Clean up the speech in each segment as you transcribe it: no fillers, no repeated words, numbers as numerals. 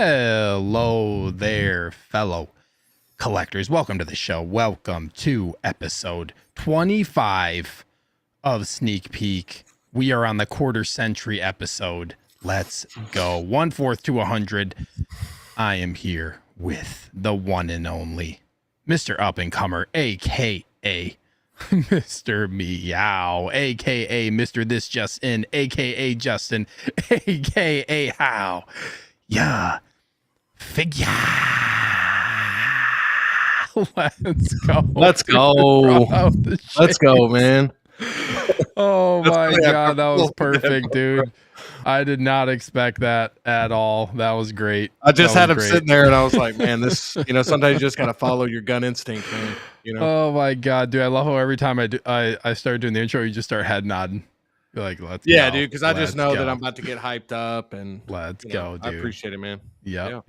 Hello there, fellow collectors. Welcome to the show. Welcome to episode 25 of Sneak Peek. We are on the quarter century episode. Let's go. 1/4 to 100. I am here with the one and only Mr. Up and Comer, aka Mr. Meow, aka Mr. This Just In, aka Justin, aka How. Yeah. Figure. Let's go. Let's go. Let's go, man. Oh my God, that was perfect, dude. I did not expect that at all. That was great. I just had him sitting there and I was like, man, this, sometimes you just got to follow your gun instinct, man. Oh my God, dude. I love how every time I start doing the intro, you just start head nodding. You're like, let's go. Yeah, dude, because I just know that I'm about to get hyped up and let's go, dude. I appreciate it, man. Yep.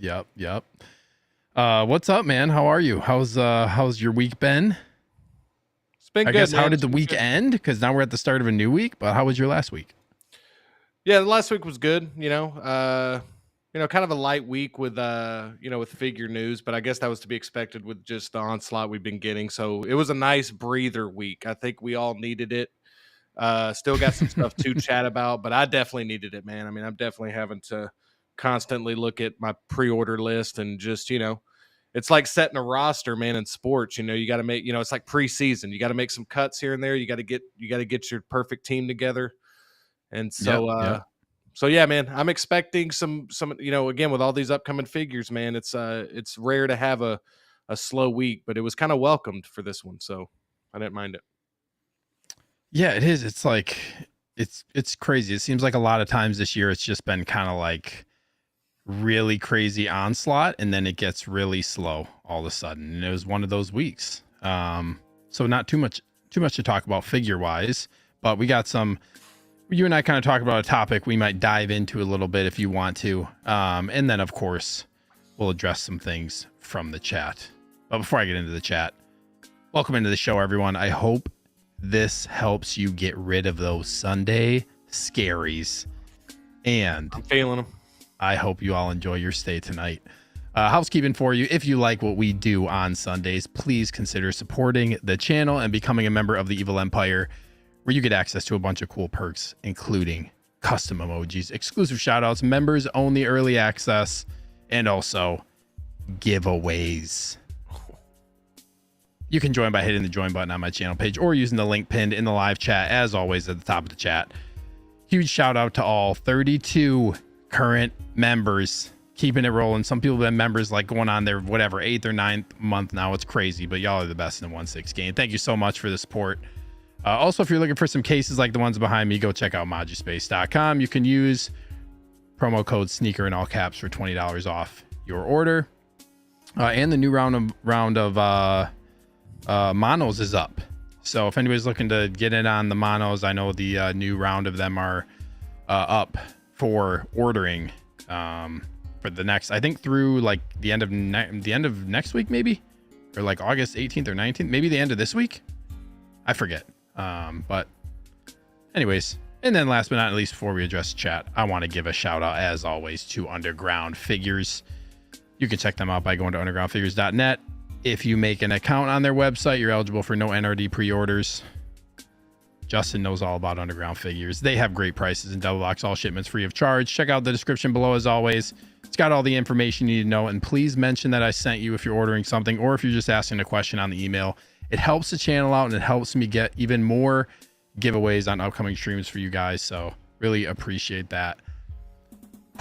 What's up, man? How are you? How's your week been? It's been good. I guess man. How did the week end? Because now we're at the start of a new week, but how was your last week? Yeah, the last week was good, kind of a light week with with figure news, but I guess that was to be expected with just the onslaught we've been getting. So it was a nice breather week. I think we all needed it. Still got some stuff to chat about, but I definitely needed it, man. I mean, I'm definitely having to constantly look at my pre-order list and just, it's like setting a roster, man, in sports. You got to make, it's like preseason. You got to make some cuts here and there. You got to get your perfect team together. And so, So yeah, man, I'm expecting some, again, with all these upcoming figures, man, it's rare to have a slow week, but it was kind of welcomed for this one. So I didn't mind it. Yeah, it is. It's like, it's crazy. It seems like a lot of times this year, it's just been kind of like really crazy onslaught. And then it gets really slow all of a sudden. And it was one of those weeks. So not too much to talk about figure wise, but we got you and I kind of talk about a topic we might dive into a little bit if you want to. And then, of course, we'll address some things from the chat. But before I get into the chat, welcome into the show, everyone. I hope this helps you get rid of those Sunday scaries. And I'm feeling them. I hope you all enjoy your stay tonight. Housekeeping for you. If you like what we do on Sundays, please consider supporting the channel and becoming a member of the Evil Empire, where you get access to a bunch of cool perks, including custom emojis, exclusive shoutouts, members only early access, and also giveaways. You can join by hitting the join button on my channel page or using the link pinned in the live chat, as always, at the top of the chat. Huge shout out to all 32 current members, keeping it rolling. Some people have been members like going on their 8th or 9th month now. It's crazy, but y'all are the best in the 1/6 game. Thank you so much for the support. Also, if you're looking for some cases like the ones behind me, go check out MODUSPACE.com. You can use promo code SNEAKER in all caps for $20 off your order. And the new round of monos is up. So if anybody's looking to get in on the monos, I know the new round of them are up for ordering for the next, I think through like the end of next week, maybe, or like August 18th or 19th, maybe the end of this week. I forget. But anyways, and then last but not least, before we address chat, I want to give a shout out, as always, to Underground Figures. You can check them out by going to undergroundfigures.net. If you make an account on their website, you're eligible for no NRD pre-orders. Justin knows all about Underground Figures. They have great prices and double box all shipments free of charge. Check out the description below, as always. It's got all the information you need to know. And please mention that I sent you if you're ordering something, or if you're just asking a question on the email. It helps the channel out and it helps me get even more giveaways on upcoming streams for you guys. So really appreciate that.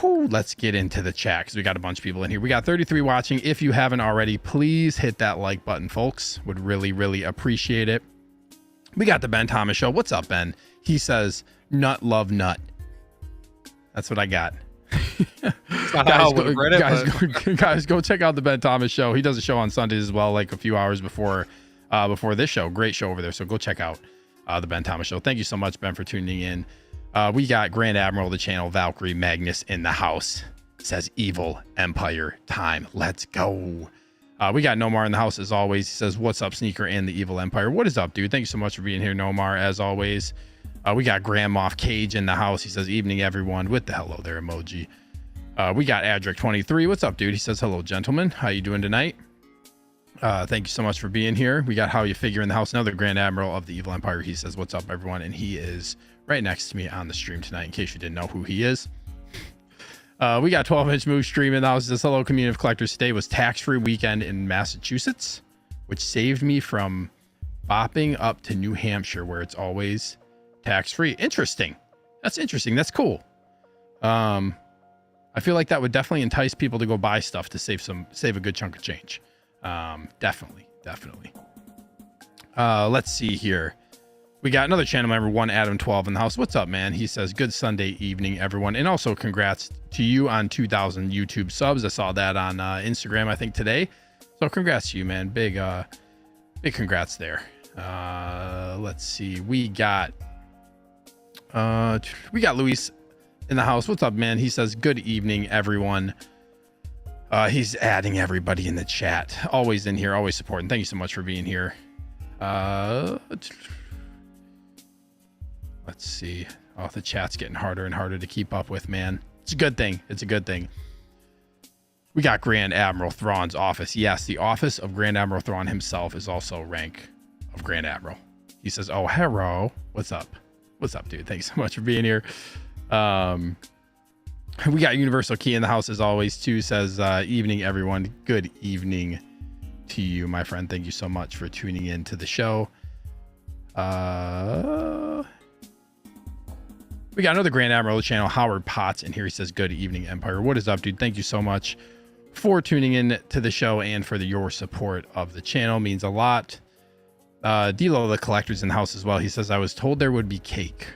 Whew, let's get into the chat because we got a bunch of people in here. We got 33 watching. If you haven't already, please hit that like button, folks. Would really appreciate it. We got the Ben Thomas Show. What's up, Ben? He says, nut love nut. That's what I got. Guys, go check out the Ben Thomas Show. He does a show on Sundays as well, like a few hours before this show. Great show over there. So go check out the Ben Thomas Show. Thank you so much, Ben, for tuning in. We got Grand Admiral of the channel, Valkyrie Magnus, in the house. Says Evil Empire time. Let's go. We got Nomar in the house as always. He says, what's up, Sneaker and the Evil Empire? What is up, dude? Thank you so much for being here, Nomar, as always. We got Grand Moff Cage in the house. He says, evening, everyone, with the hello there emoji. We got Adric23. What's up, dude? He says, hello, gentlemen. How you doing tonight? Thank you so much for being here. We got How You Figure in the house, another Grand Admiral of the Evil Empire. He says, what's up, everyone? And he is right next to me on the stream tonight, in case you didn't know who he is. We got 12-inch Moose stream in the house. This hello, community of collectors. Today was tax-free weekend in Massachusetts, which saved me from bopping up to New Hampshire, where it's always tax-free. Interesting. That's interesting. That's cool. I feel like that would definitely entice people to go buy stuff to save a good chunk of change. Definitely. Let's see here. We got another channel member, One Adam 12 in the house. What's up, man? He says, good Sunday evening, everyone. And also congrats to you on 2,000 YouTube subs. I saw that on Instagram, I think today. So congrats to you, man. Big congrats there. Let's see. We got Luis in the house. What's up, man? He says, good evening, everyone. He's adding everybody in the chat. Always in here, always supporting. Thank you so much for being here. Let's see. Oh, the chat's getting harder and harder to keep up with, man. It's a good thing. It's a good thing. We got Grand Admiral Thrawn's office. Yes, the office of Grand Admiral Thrawn himself is also rank of Grand Admiral. He says, oh, hello. What's up? What's up, dude? Thanks so much for being here. We got Universal Key in the house as always too. Says, evening, everyone. Good evening to you, my friend. Thank you so much for tuning in to the show. We got another Grand Admiral channel, Howard Potts, and here he says, good evening, Empire. What is up, dude? Thank you so much for tuning in to the show and for your support of the channel. Means a lot. D-Lo the collector's in the house as well. He says, I was told there would be cake.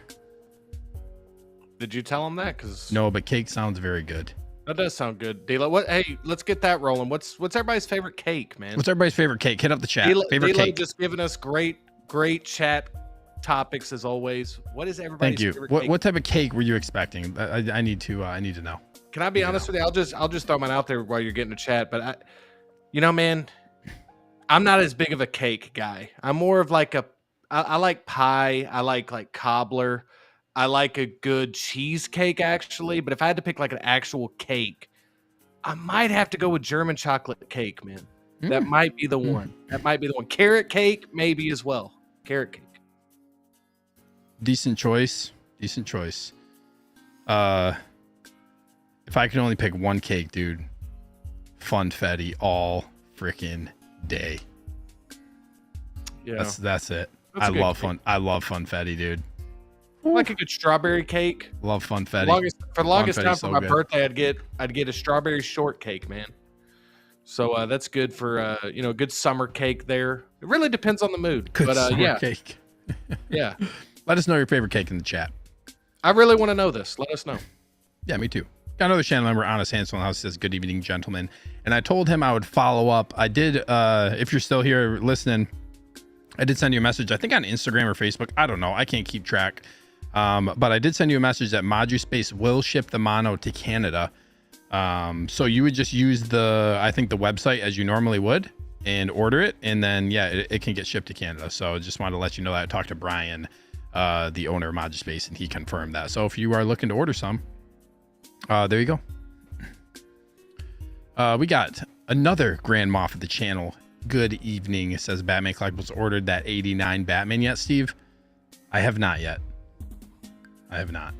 Did you tell him that? Cause no, but cake sounds very good. That does sound good. D-Lo, what? Hey, let's get that rolling. What's everybody's favorite cake, man? What's everybody's favorite cake? Hit up the chat. Favorite cake. Just giving us great chat topics as always. What is everybody's favorite cake? What type of cake were you expecting? I need to know. Can I be honest with you? I'll just throw mine out there while you're getting the chat. But man, I'm not as big of a cake guy. I'm more of like I like pie. I like cobbler. I like a good cheesecake actually. But if I had to pick like an actual cake, I might have to go with German chocolate cake, man. That might be the one. That might be the one. Carrot cake, maybe as well. Carrot cake. Decent choice. If I could only pick one cake, dude, funfetti all freaking day. Yeah, that's it. I love funfetti, dude. I like a good strawberry cake. Love funfetti. For the longest time for my birthday, I'd get a strawberry shortcake, man. So that's good for good summer cake there. It really depends on the mood. Good summer cake. Yeah. Let us know your favorite cake in the chat. I really want to know this. Let us know. Yeah, me too. Got another channel member, Honest Hansel in the house, says, good evening, gentlemen. And I told him I would follow up. I did, if you're still here listening, I did send you a message, I think on Instagram or Facebook. I don't know. I can't keep track. But I did send you a message that MODUSPACE will ship the mono to Canada. So you would just use I think the website as you normally would and order it. And then, yeah, it can get shipped to Canada. So I just wanted to let you know that I talked to Brian, the owner of MODUSPACE, and he confirmed that. So if you are looking to order some, there you go. We got another Grand Moff of the channel. Good evening. It says Batman Collectibles ordered that 89 Batman yet, Steve? I have not yet. I have not.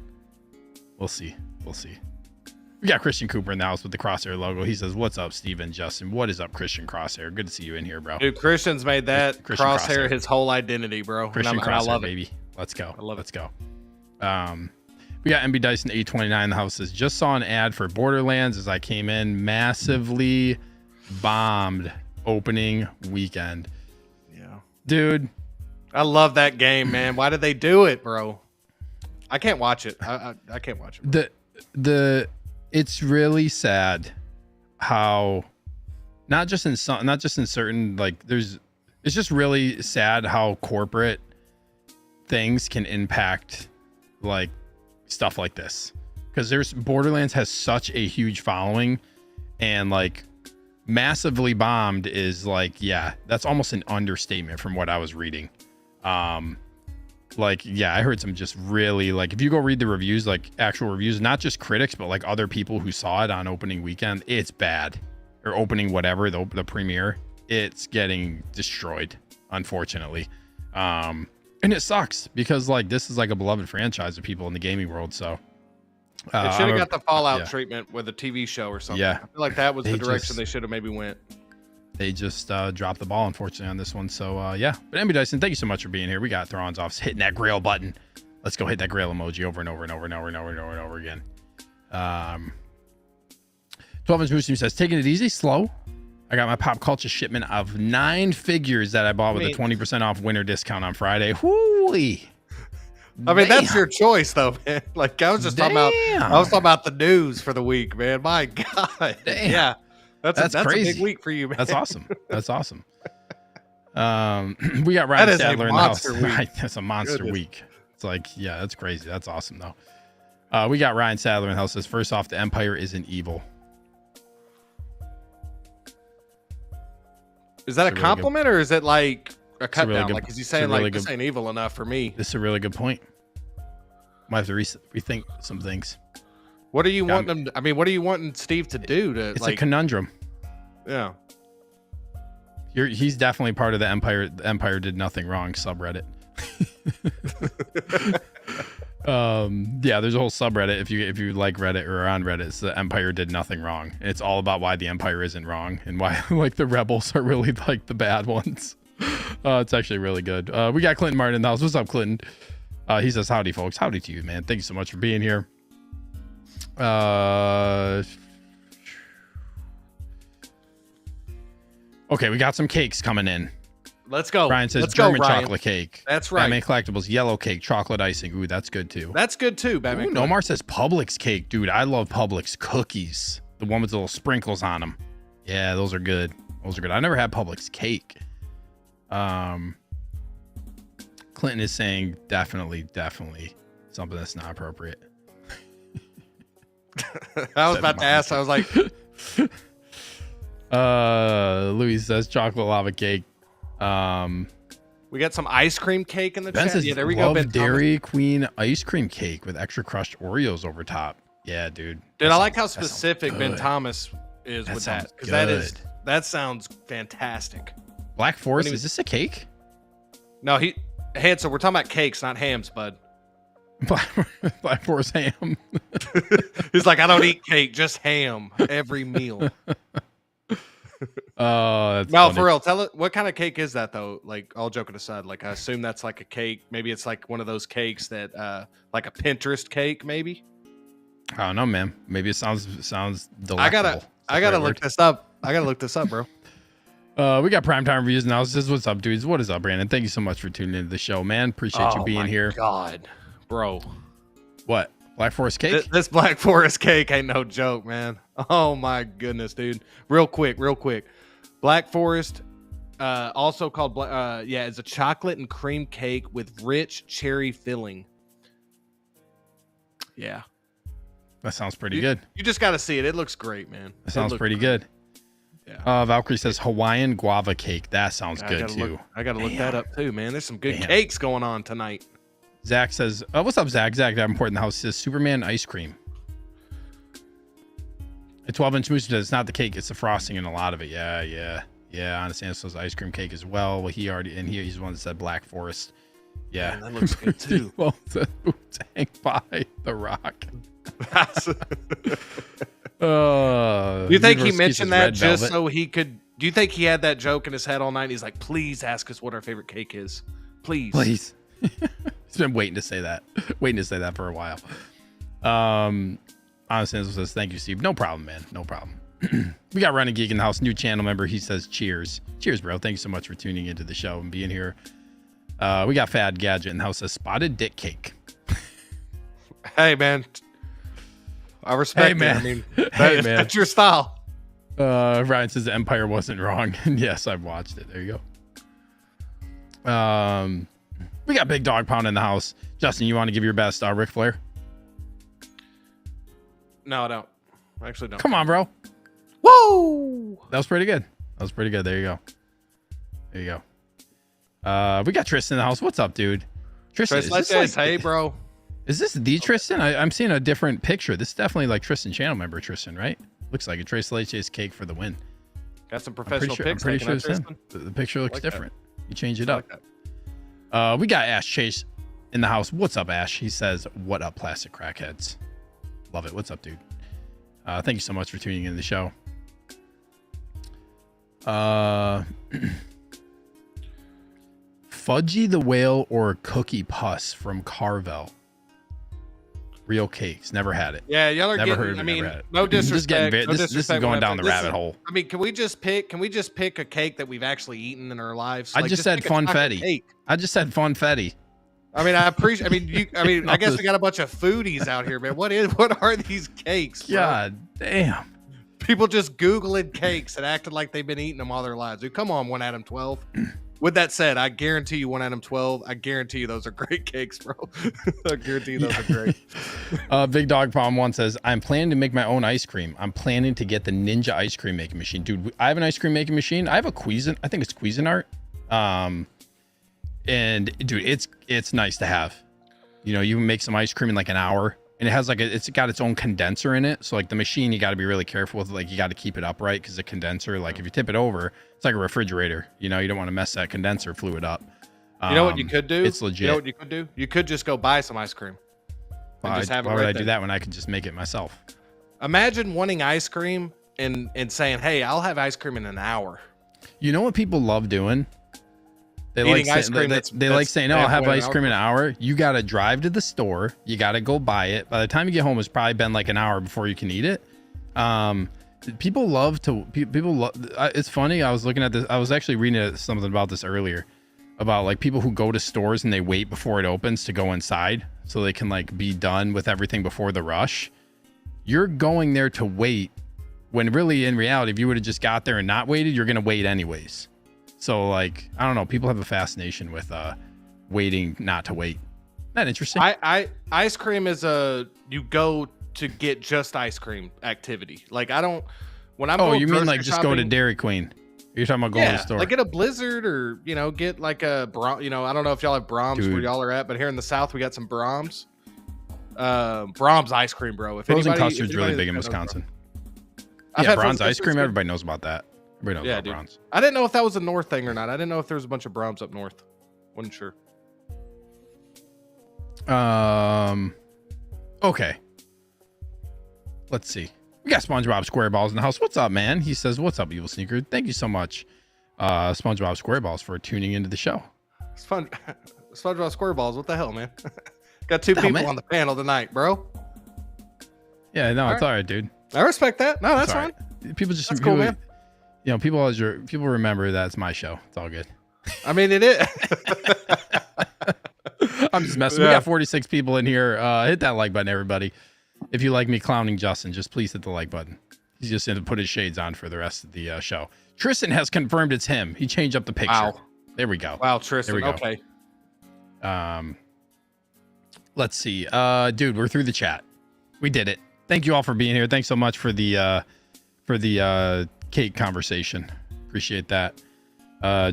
We'll see. We got Christian Cooper in the house with the Crosshair logo. He says, what's up, Steve and Justin? What is up, Christian Crosshair? Good to see you in here, bro. Dude, Christian's made that Crosshair his whole identity, bro. Christian Crosshair, I love it. Baby. Let's go. I love it. Let's go. We got MB Dyson 829 in the house. Says, just saw an ad for Borderlands as I came in. Massively bombed opening weekend. Yeah. Dude. I love that game, man. Why did they do it, bro? I can't watch it. I can't watch it. It's really sad how not just in certain, like, it's just really sad how corporate things can impact like stuff like this, because Borderlands has such a huge following, and like massively bombed is like, yeah, that's almost an understatement from what I was reading. Like, yeah, I heard some just really, like, if you go read the reviews, like actual reviews, not just critics, but like other people who saw it on opening weekend, it's bad. Or opening whatever, the premiere, it's getting destroyed, unfortunately. And it sucks because like this is like a beloved franchise of people in the gaming world. So it should have got the Fallout treatment with a TV show or something. Yeah, I feel like that was the direction they should have maybe went. They just dropped the ball, unfortunately, on this one. So yeah, but MB Dyson, thank you so much for being here. We got Thrawn's off hitting that grail button. Let's go hit that grail emoji over and over and over and over and over and over and over again. 12-inch Moose says, taking it easy, slow. I got my pop culture shipment of 9 figures that I bought with a 20% off winter discount on Friday. Whoo-wee. I mean, that's your choice, though, man. Like, I was just talking about the news for the week, man. My God. Damn. Yeah. That's crazy. a big week for you, man. That's awesome. That's awesome. We got Ryan Sadler in the house. Right, that's a monster week. It's like, yeah, that's crazy. That's awesome, though. We got Ryan Sadler in the house. Says, first off, the Empire isn't evil. Is that a compliment or is it like a cut down? Like, is he saying like this ain't evil enough for me? This is a really good point. Might have to rethink some things. What are you wanting him? I mean, what are you wanting Steve to do? It's like a conundrum. Yeah. He's definitely part of the Empire. The Empire did nothing wrong subreddit. Yeah, there's a whole subreddit if you like Reddit or are on Reddit. It's the Empire did nothing wrong. It's all about why the Empire isn't wrong and why like the rebels are really like the bad ones. It's actually really good. We got Clinton Martin in the house. What's up, Clinton? He says, howdy, folks. Howdy to you, man. Thank you so much for being here. Okay, we got some cakes coming in. Let's go. Brian says, Let's German go, chocolate cake. That's right. Batman Collectibles, yellow cake, chocolate icing. Ooh, that's good too. That's good too, Batman. Ooh, Nomar says Publix cake. Dude, I love Publix cookies. The one with the little sprinkles on them. Yeah, those are good. Those are good. I never had Publix cake. Clinton is saying definitely something that's not appropriate. I was about to ask. I was like, Louis says chocolate lava cake. We got some ice cream cake in the chat. Says, yeah, there we go. Ben Dairy Queen ice cream cake with extra crushed Oreos over top. Yeah, dude. Dude, I like how specific Ben Thomas is with that because that sounds fantastic. Black Forest, is this a cake? No, so we're talking about cakes, not hams, bud. Black Forest ham. He's like, I don't eat cake, just ham every meal. That's no, funny. for real. Tell it, what kind of cake is that though? Like, all joking aside, like I assume that's like a cake. Maybe it's like one of those cakes that, like a Pinterest cake, maybe. I don't know, man. Maybe it sounds delectable. I gotta look this up. I gotta look this up, bro. We got primetime reviews now. Says, what's up, dudes? What is up, Brandon? Thank you so much for tuning into the show, man. Appreciate you being here. God, bro. What? Black Forest cake? This Black Forest cake ain't no joke, man. Oh my goodness, dude. Real quick. Black Forest, also called it's a chocolate and cream cake with rich cherry filling. Yeah. That sounds pretty good. You just got to see it. It looks great, man. That sounds pretty good. Yeah. Valkyrie says Hawaiian guava cake. That sounds good too. I got to look that up too, man. There's some good cakes going on tonight. Zach says, what's up, Zach? Zach Davenport in the house says Superman ice cream. A 12-inch moose says it's not the cake, it's the frosting and a lot of it. Yeah. Honest answer says ice cream cake as well. Well, he's the one that said Black Forest. Yeah. Man, that looks good too. Well, hang by the Rock. Do you think he mentioned that just so he could? Do you think he had that joke in his head all night? He's like, please ask us what our favorite cake is. Please. He's been waiting to say that for a while. Honestly, says thank you, Steve. No problem, man. No problem. We got Running Geek in the house, new channel member. He says cheers, bro. Thank you so much for tuning into the show and being here. We got Fad Gadget in the house, says spotted dick cake. Hey, man. I respect it. I mean, that's your style. Ryan says the Empire wasn't wrong. Yes, I've watched it. There you go. We got Big Dog Pound in the house. Justin, you want to give your best Ric Flair? No, I don't. I actually don't. Come on, bro. Whoa! That was pretty good. There you go. We got Tristan in the house. What's up, dude? Tristan, is this Leches, like, hey, bro. is this the Tristan? I'm seeing a different picture. This is definitely like Tristan channel member Tristan, right? Looks like a Tres Leches cake for the win. Got some professional pics. I'm pretty sure taken, it's him. The picture looks like different. You change it I up. like We got Ash Chase in the house. What's up, Ash? He says, "What up, plastic crackheads?" Love it. What's up, dude? Thank you so much for tuning in the show. Fudgy the Whale or Cookie Puss from Carvel. Real cakes. Never had it. Yeah, y'all are Never getting. heard of it. I mean, Never had it. no disrespect. This is going down the rabbit hole. I mean, can we just pick a cake that we've actually eaten in our lives? I just said funfetti. Cake. I just said funfetti. I mean, I appreciate. I mean, No, I guess we got a bunch of foodies out here, man. What are these cakes? Bro? God damn. People just Googling cakes and acting like they've been eating them all their lives. Dude, come on, 1 Adam 12. With that said, I guarantee you 1 Adam 12. I guarantee you those are great cakes, bro. I guarantee you those are great. Big Dog Palm 1 says, I'm planning to make my own ice cream. I'm planning to get the Ninja ice cream making machine. Dude, I have an ice cream making machine. I have a Cuisinart. I think it's Cuisinart. And dude, it's nice to have. You know, you can make some ice cream in like an hour. And it has like it's got its own condenser in it. So like the machine, you got to be really careful with. Like you got to keep it upright because the condenser, like if you tip it over, it's like a refrigerator. You know, you don't want to mess that condenser fluid up. You know what you could do? It's legit. You know what you could do? You could just go buy some ice cream. Why would I do that when I could just make it myself? Imagine wanting ice cream and saying, "Hey, I'll have ice cream in an hour." You know what people love doing? They Eating like ice cream. they like saying, "Oh, I'll have ice cream in an hour." You got to drive to the store. You got to go buy it. By the time you get home, it's probably been like an hour before you can eat it. People love to. It's funny. I was looking at this. I was actually reading something about this earlier, about like people who go to stores and they wait before it opens to go inside so they can like be done with everything before the rush. You're going there to wait when really in reality, if you would have just got there and not waited, you're gonna wait anyways. So like, I don't know. People have a fascination with waiting not to wait. Isn't that interesting? Ice cream is you go to get just ice cream activity. Like I don't when I'm going you mean like grocery just go to shopping- Dairy Queen? You're talking about going to the store? Like get a Blizzard or get like a I don't know if y'all have Brahms where y'all are at, but here in the South we got some Brahms. Brahms ice cream, bro. If Frozen anybody, custard's really big in Wisconsin. I've Yeah, had Brahms frozen ice cream. custard's Everybody knows about that. Everybody knows about dude. Brahms. I didn't know if that was a North thing or not. I didn't know if there was a bunch of Brahms up north. Wasn't sure. Okay. Let's see. We got SpongeBob SquareBalls in the house. What's up, man? He says, "What's up, EvilSneaker?" Thank you so much, SpongeBob SquareBalls, for tuning into the show. SpongeBob SquareBalls. What the hell, man? Got two people on the panel tonight, bro. Yeah, no, it's all right, dude. I respect that. No, that's fine. People just That's cool, man. You know, people remember that it's my show. It's all good. I mean, it is. I'm just messing. We got 46 people in here. Hit that like button, everybody. If you like me clowning Justin, just please hit the like button. He's just going to put his shades on for the rest of the show. Tristan has confirmed it's him. He changed up the picture. Wow. There we go. Wow, Tristan. There we go. Okay. Let's see. Dude, we're through the chat. We did it. Thank you all for being here. Thanks so much for the cake conversation. Appreciate that.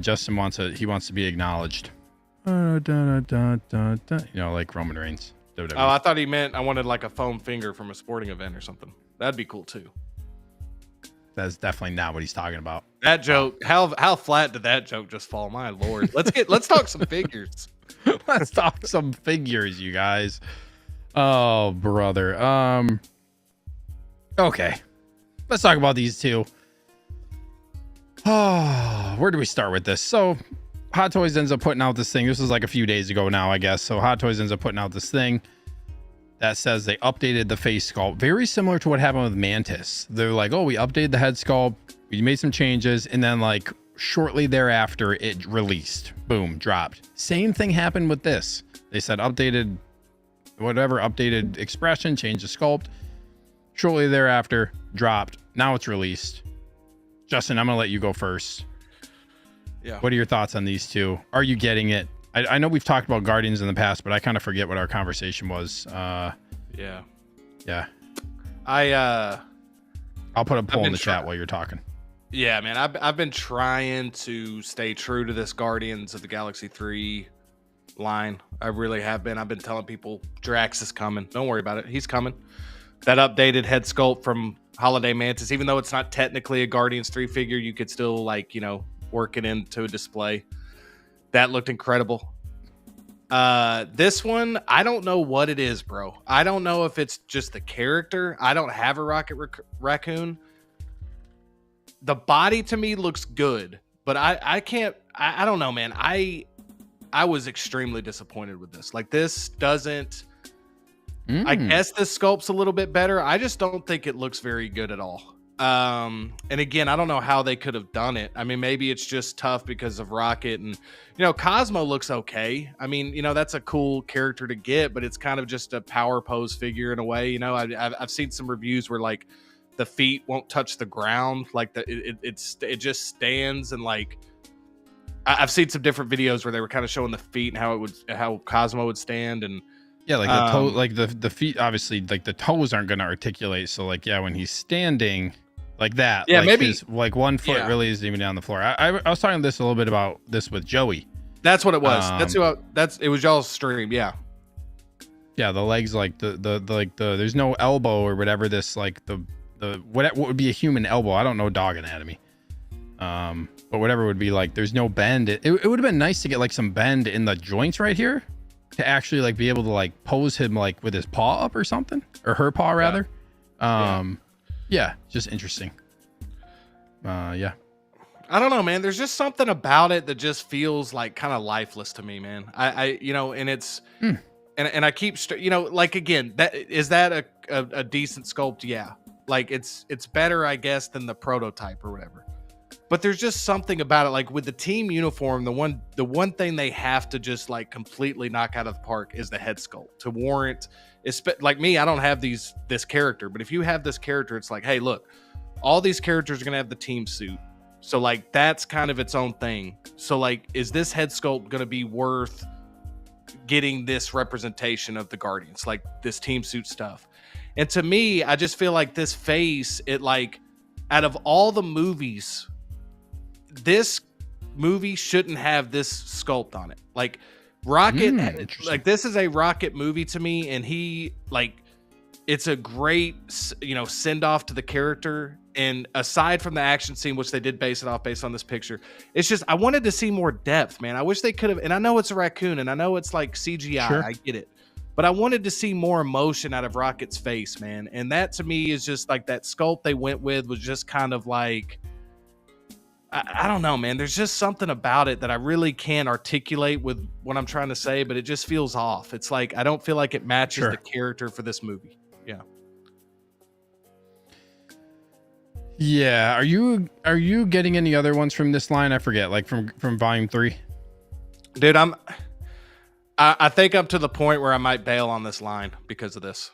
Justin wants to be acknowledged. You know, like Roman Reigns. WWE. Oh, I thought he meant I wanted like a foam finger from a sporting event or something. That'd be cool too. That's definitely not what he's talking about. That joke, how flat did that joke just fall? My lord. Let's talk some figures. Let's talk some figures, you guys. Oh, brother. Okay. Let's talk about these two. Oh, where do we start with this? So, Hot Toys ends up putting out this thing. This was like a few days ago now, I guess. So, Hot Toys ends up putting out this thing that says they updated the face sculpt. Very similar to what happened with Mantis. They're like, oh, we updated the head sculpt. We made some changes. And then, like, shortly thereafter, it released. Boom, dropped. Same thing happened with this. They said updated expression, changed the sculpt. Shortly thereafter, dropped. Now it's released. Justin, I'm going to let you go first. Yeah. What are your thoughts on these two? Are you getting it? I know we've talked about Guardians in the past, but I kind of forget what our conversation was. Yeah. I'll put a poll in the chat while you're talking. Yeah, man. I've been trying to stay true to this Guardians of the Galaxy 3 line. I really have been. I've been telling people Drax is coming. Don't worry about it. He's coming. That updated head sculpt from Holiday Mantis, even though it's not technically a Guardians 3 figure, you could still like, work it into a display. That looked incredible. This one, I don't know what it is, bro. I don't know if it's just the character. I don't have a Rocket Raccoon. The body to me looks good, but I can't, I don't know, man. I was extremely disappointed with this. Like, this doesn't, I guess the sculpt's a little bit better. I just don't think it looks very good at all. And again, I don't know how they could have done it. I mean, maybe it's just tough because of Rocket, and Cosmo looks okay. I mean, that's a cool character to get, but it's kind of just a power pose figure in a way. I've seen some reviews where like the feet won't touch the ground, like it just stands, and like I've seen some different videos where they were kind of showing the feet and how Cosmo would stand, and yeah, like the toe, like the feet, obviously, like the toes aren't going to articulate. So like, yeah, when he's standing like that, yeah, like maybe his, like one foot really isn't even down the floor. I was talking this a little bit about this with Joey. That's what it was. It was y'all's stream. Yeah. Yeah. The legs, like there's no elbow or whatever. This like what would be a human elbow. I don't know dog anatomy. But whatever would be like, there's no bend. It would have been nice to get like some bend in the joints right here to actually like be able to like pose him like with his paw up or something, or her paw rather. Yeah, just interesting. Yeah. I don't know, man. There's just something about it that just feels like kind of lifeless to me, man. And it's, and I keep, like, again, is that a decent sculpt? Yeah. Like it's better, I guess, than the prototype or whatever. But there's just something about it, like with the team uniform, the one thing they have to just like completely knock out of the park is the head sculpt to warrant. Like me, I don't have this character, but if you have this character, it's like, hey, look, all these characters are gonna have the team suit, so like that's kind of its own thing. So like, is this head sculpt gonna be worth getting this representation of the Guardians, like this team suit stuff? And to me, I just feel like this face, it like, out of all the movies, this movie shouldn't have this sculpt on it. Like Rocket, like this is a Rocket movie to me, and he like, it's a great send off to the character. And aside from the action scene, which they did base it off based on this picture, it's just, I wanted to see more depth, man. I wish they could have, and I know it's a raccoon and I know it's like CGI, sure. I get it, but I wanted to see more emotion out of Rocket's face, man. And that to me is just like, that sculpt they went with was just kind of like, I don't know, man. There's just something about it that I really can't articulate with what I'm trying to say, but it just feels off. It's like, I don't feel like it matches the character for this movie. Yeah. Yeah. Are you getting any other ones from this line? I forget, like from volume 3. Dude, I think I'm to the point where I might bail on this line because of this.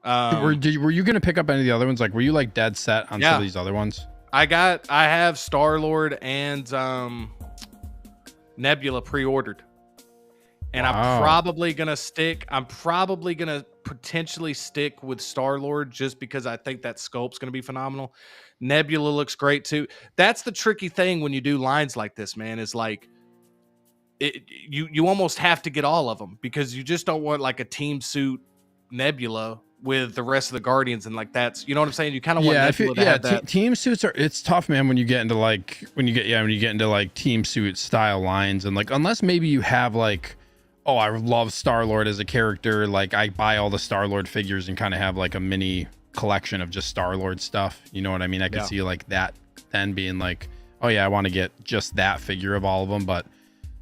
Were you going to pick up any of the other ones? Like, were you like dead set on some of these other ones? I have Star-Lord and Nebula pre-ordered, and I'm probably gonna potentially stick with Star-Lord just because I think that sculpt's gonna be phenomenal. Nebula looks great too. That's the tricky thing when you do lines like this, man, is like you almost have to get all of them, because you just don't want like a team suit Nebula with the rest of the Guardians, and like that's, you know what I'm saying? You kind of want Nebula to have that. Team suits it's tough, man, when you get into like like team suit style lines, and like, unless maybe you have like, oh, I love Star-Lord as a character, like I buy all the Star-Lord figures and kind of have like a mini collection of just Star-Lord stuff. You know what I mean? I could see like that then being like, oh yeah, I want to get just that figure of all of them, but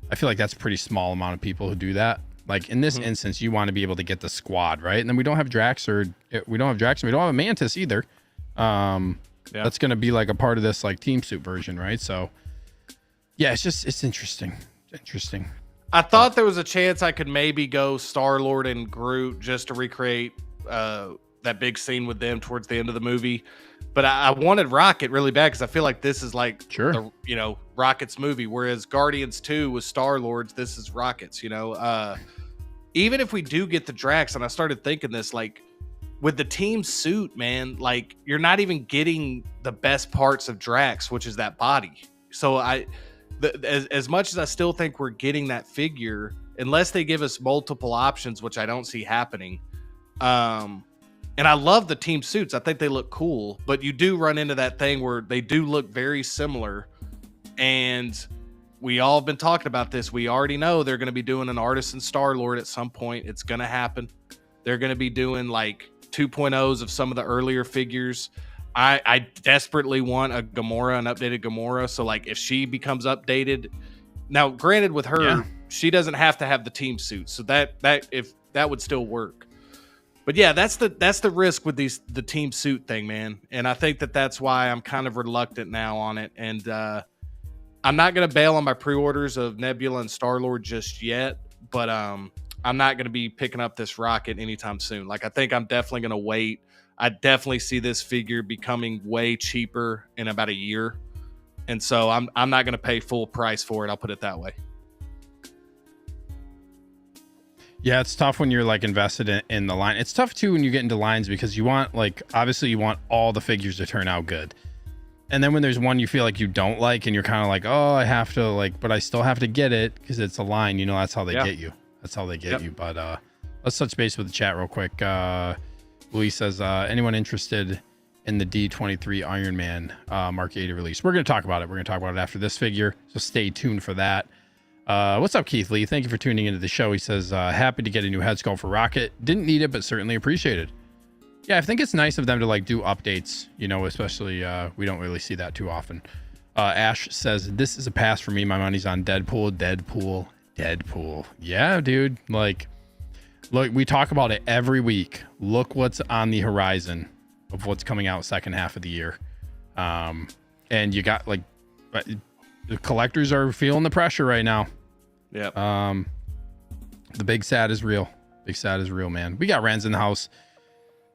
I feel like that's a pretty small amount of people who do that. Like in this instance, you want to be able to get the squad, right? And then we don't have Drax, and we don't have a Mantis either. That's going to be like a part of this like team suit version, right? So yeah, it's interesting. I thought there was a chance I could maybe go Star-Lord and Groot just to recreate that big scene with them towards the end of the movie. But I wanted Rocket really bad, because I feel like this is like Rocket's movie, whereas Guardians 2 was Star-Lord's, this is Rocket's, even if we do get the Drax, and I started thinking this, like with the team suit, man, like you're not even getting the best parts of Drax, which is that body. So as much as I still think we're getting that figure, unless they give us multiple options, which I don't see happening. And I love the team suits. I think they look cool, but you do run into that thing where they do look very similar. And we all have been talking about this. We already know they're going to be doing an Artisan Star-Lord at some point. It's going to happen. They're going to be doing like 2.0s of some of the earlier figures. I desperately want a Gamora, an updated Gamora. So like if she becomes updated, now granted with her, she doesn't have to have the team suit. So that would still work. But yeah, that's the risk with the team suit thing, man. And I think that's why I'm kind of reluctant now on it. And I'm not going to bail on my pre-orders of Nebula and Star-Lord just yet, but I'm not going to be picking up this rocket anytime soon. Like I think I'm definitely going to wait. I definitely see this figure becoming way cheaper in about a year. And so I'm not going to pay full price for it. I'll put it that way. Yeah, it's tough when you're like invested in the line. It's tough too when you get into lines because you want like, obviously you want all the figures to turn out good. And then when there's one you feel like you don't like and you're kind of like, oh, I have to like, but I still have to get it because it's a line, you know, that's how they get you. That's how they get you. But let's touch base with the chat real quick. Luis says, anyone interested in the D23 Iron Man Mark 80 release? We're going to talk about it. We're going to talk about it after this figure. So stay tuned for that. What's up, Keith Lee? Thank you for tuning into the show. He says, happy to get a new head sculpt for Rocket. Didn't need it, but certainly appreciated. Yeah, I think it's nice of them to like do updates, you know, especially we don't really see that too often. Ash says, this is a pass for me. My money's on Deadpool. Yeah, dude. Like, look, we talk about it every week. Look what's on the horizon of what's coming out second half of the year. And you got like, the collectors are feeling the pressure right now. Yeah. The big sad is real. Big sad is real, man. We got Renz in the house.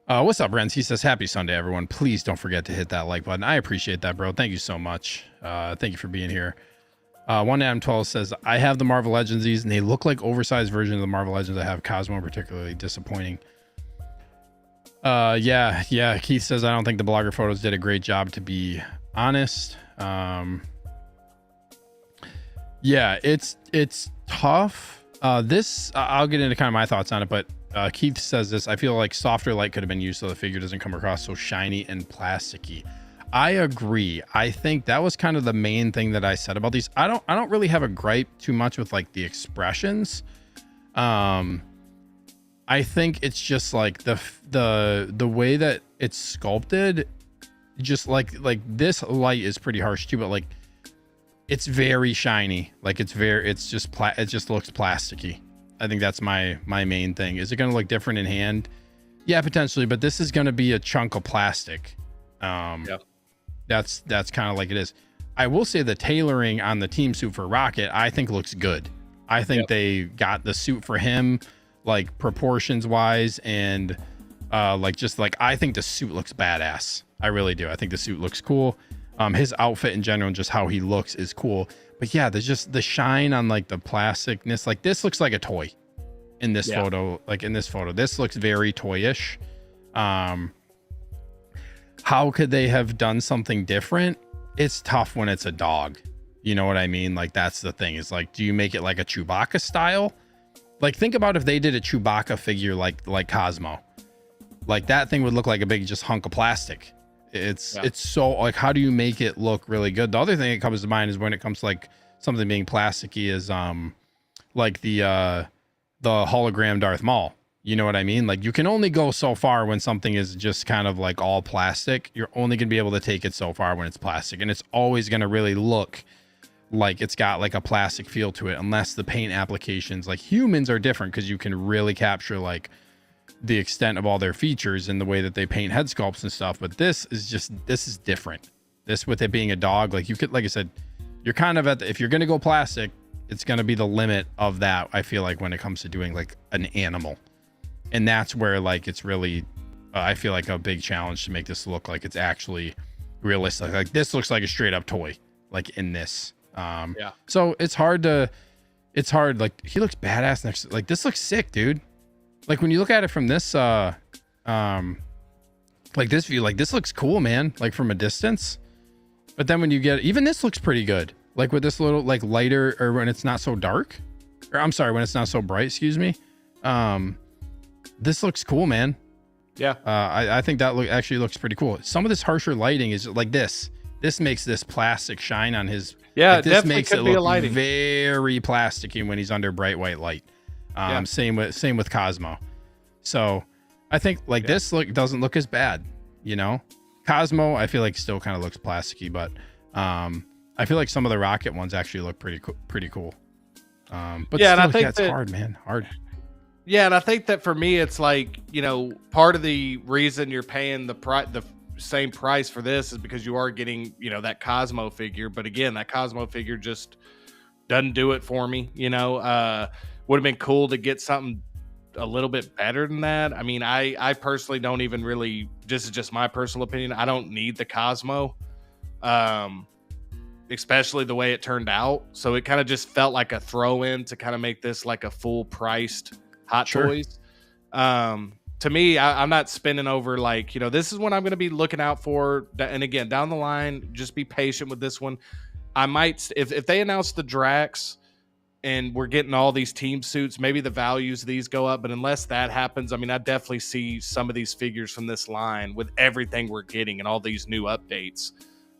What's up, Renz? He says, happy Sunday, everyone. Please don't forget to hit that like button. I appreciate that, bro. Thank you so much. Thank you for being here. One Adam 12 says, I have the Marvel Legendsies and they look like oversized versions of the Marvel Legends. I have Cosmo, particularly disappointing. Yeah. Keith says, I don't think the blogger photos did a great job, to be honest. Yeah, it's tough. This I'll get into kind of my thoughts on it, but Keith says this, I feel like softer light could have been used so the figure doesn't come across so shiny and plasticky. I agree. I think that was kind of the main thing that I said about these. I don't really have a gripe too much with like the expressions. I think it's just like the way that it's sculpted, just like this light is pretty harsh too, but like it's very shiny. Like it just looks plasticky. I think that's my main thing. Is it going to look different in hand? Yeah, potentially, but this is going to be a chunk of plastic. That's kind of like it is. I will say the tailoring on the team suit for Rocket, I think looks good. I think they got the suit for him, like proportions wise, and I think the suit looks badass. I really do. I think the suit looks cool. His outfit in general and just how he looks is cool. But yeah, there's just the shine on like the plasticness. Like this looks like a toy in this photo. Like in this photo, this looks very toyish. How could they have done something different? It's tough when it's a dog. You know what I mean? Like that's the thing, is like, do you make it like a Chewbacca style? Like think about if they did a Chewbacca figure like Cosmo. Like that thing would look like a big just hunk of plastic. It's so like, how do you make it look really good? The other thing that comes to mind is when it comes to like something being plasticky is like the hologram Darth Maul. You know what I mean? Like you can only go so far when something is just kind of like all plastic. You're only gonna be able to take it so far when it's plastic, and it's always gonna really look like it's got like a plastic feel to it, unless the paint applications, like humans are different because you can really capture like the extent of all their features in the way that they paint head sculpts and stuff. But this is different. This, with it being a dog, like you could, like I said, you're kind of if you're going to go plastic, it's going to be the limit of that. I feel like when it comes to doing like an animal, and that's where like, it's really, I feel like a big challenge to make this look like it's actually realistic. Like this looks like a straight up toy, like in this. So it's hard. Like he looks badass next to, like this looks sick, dude. Like when you look at it from this like this view, like this looks cool, man, like from a distance. But then when you get, even this looks pretty good, like with this little like lighter, or when it's not so dark, or I'm sorry, when it's not so bright, excuse me. This looks cool, man. Yeah. I think that actually looks pretty cool. Some of this harsher lighting is like this makes this plastic shine on his. Yeah, like, this makes it look lighting. very plasticky when he's under bright white light. Same with Cosmo. So I think this doesn't look as bad, you know. Cosmo I feel like still kind of looks plasticky, but I feel like some of the rocket ones actually look pretty cool. But yeah, still, and I think that's hard, man. Hard. Yeah, and I think that for me, it's like, you know, part of the reason you're paying the same price for this is because you are getting, you know, that Cosmo figure. But again, that Cosmo figure just doesn't do it for me. You know, would have been cool to get something a little bit better than that. I mean, I personally don't even really. This is just my personal opinion. I don't need the Cosmo, especially the way it turned out. So it kind of just felt like a throw in to kind of make this like a full priced Hot Toys. To me, I'm not spending over like, you know, this is what I'm going to be looking out for. And again, down the line, just be patient with this one. I might, if they announce the Drax and we're getting all these team suits, maybe the values of these go up. But unless that happens, I mean, I definitely see some of these figures from this line with everything we're getting and all these new updates.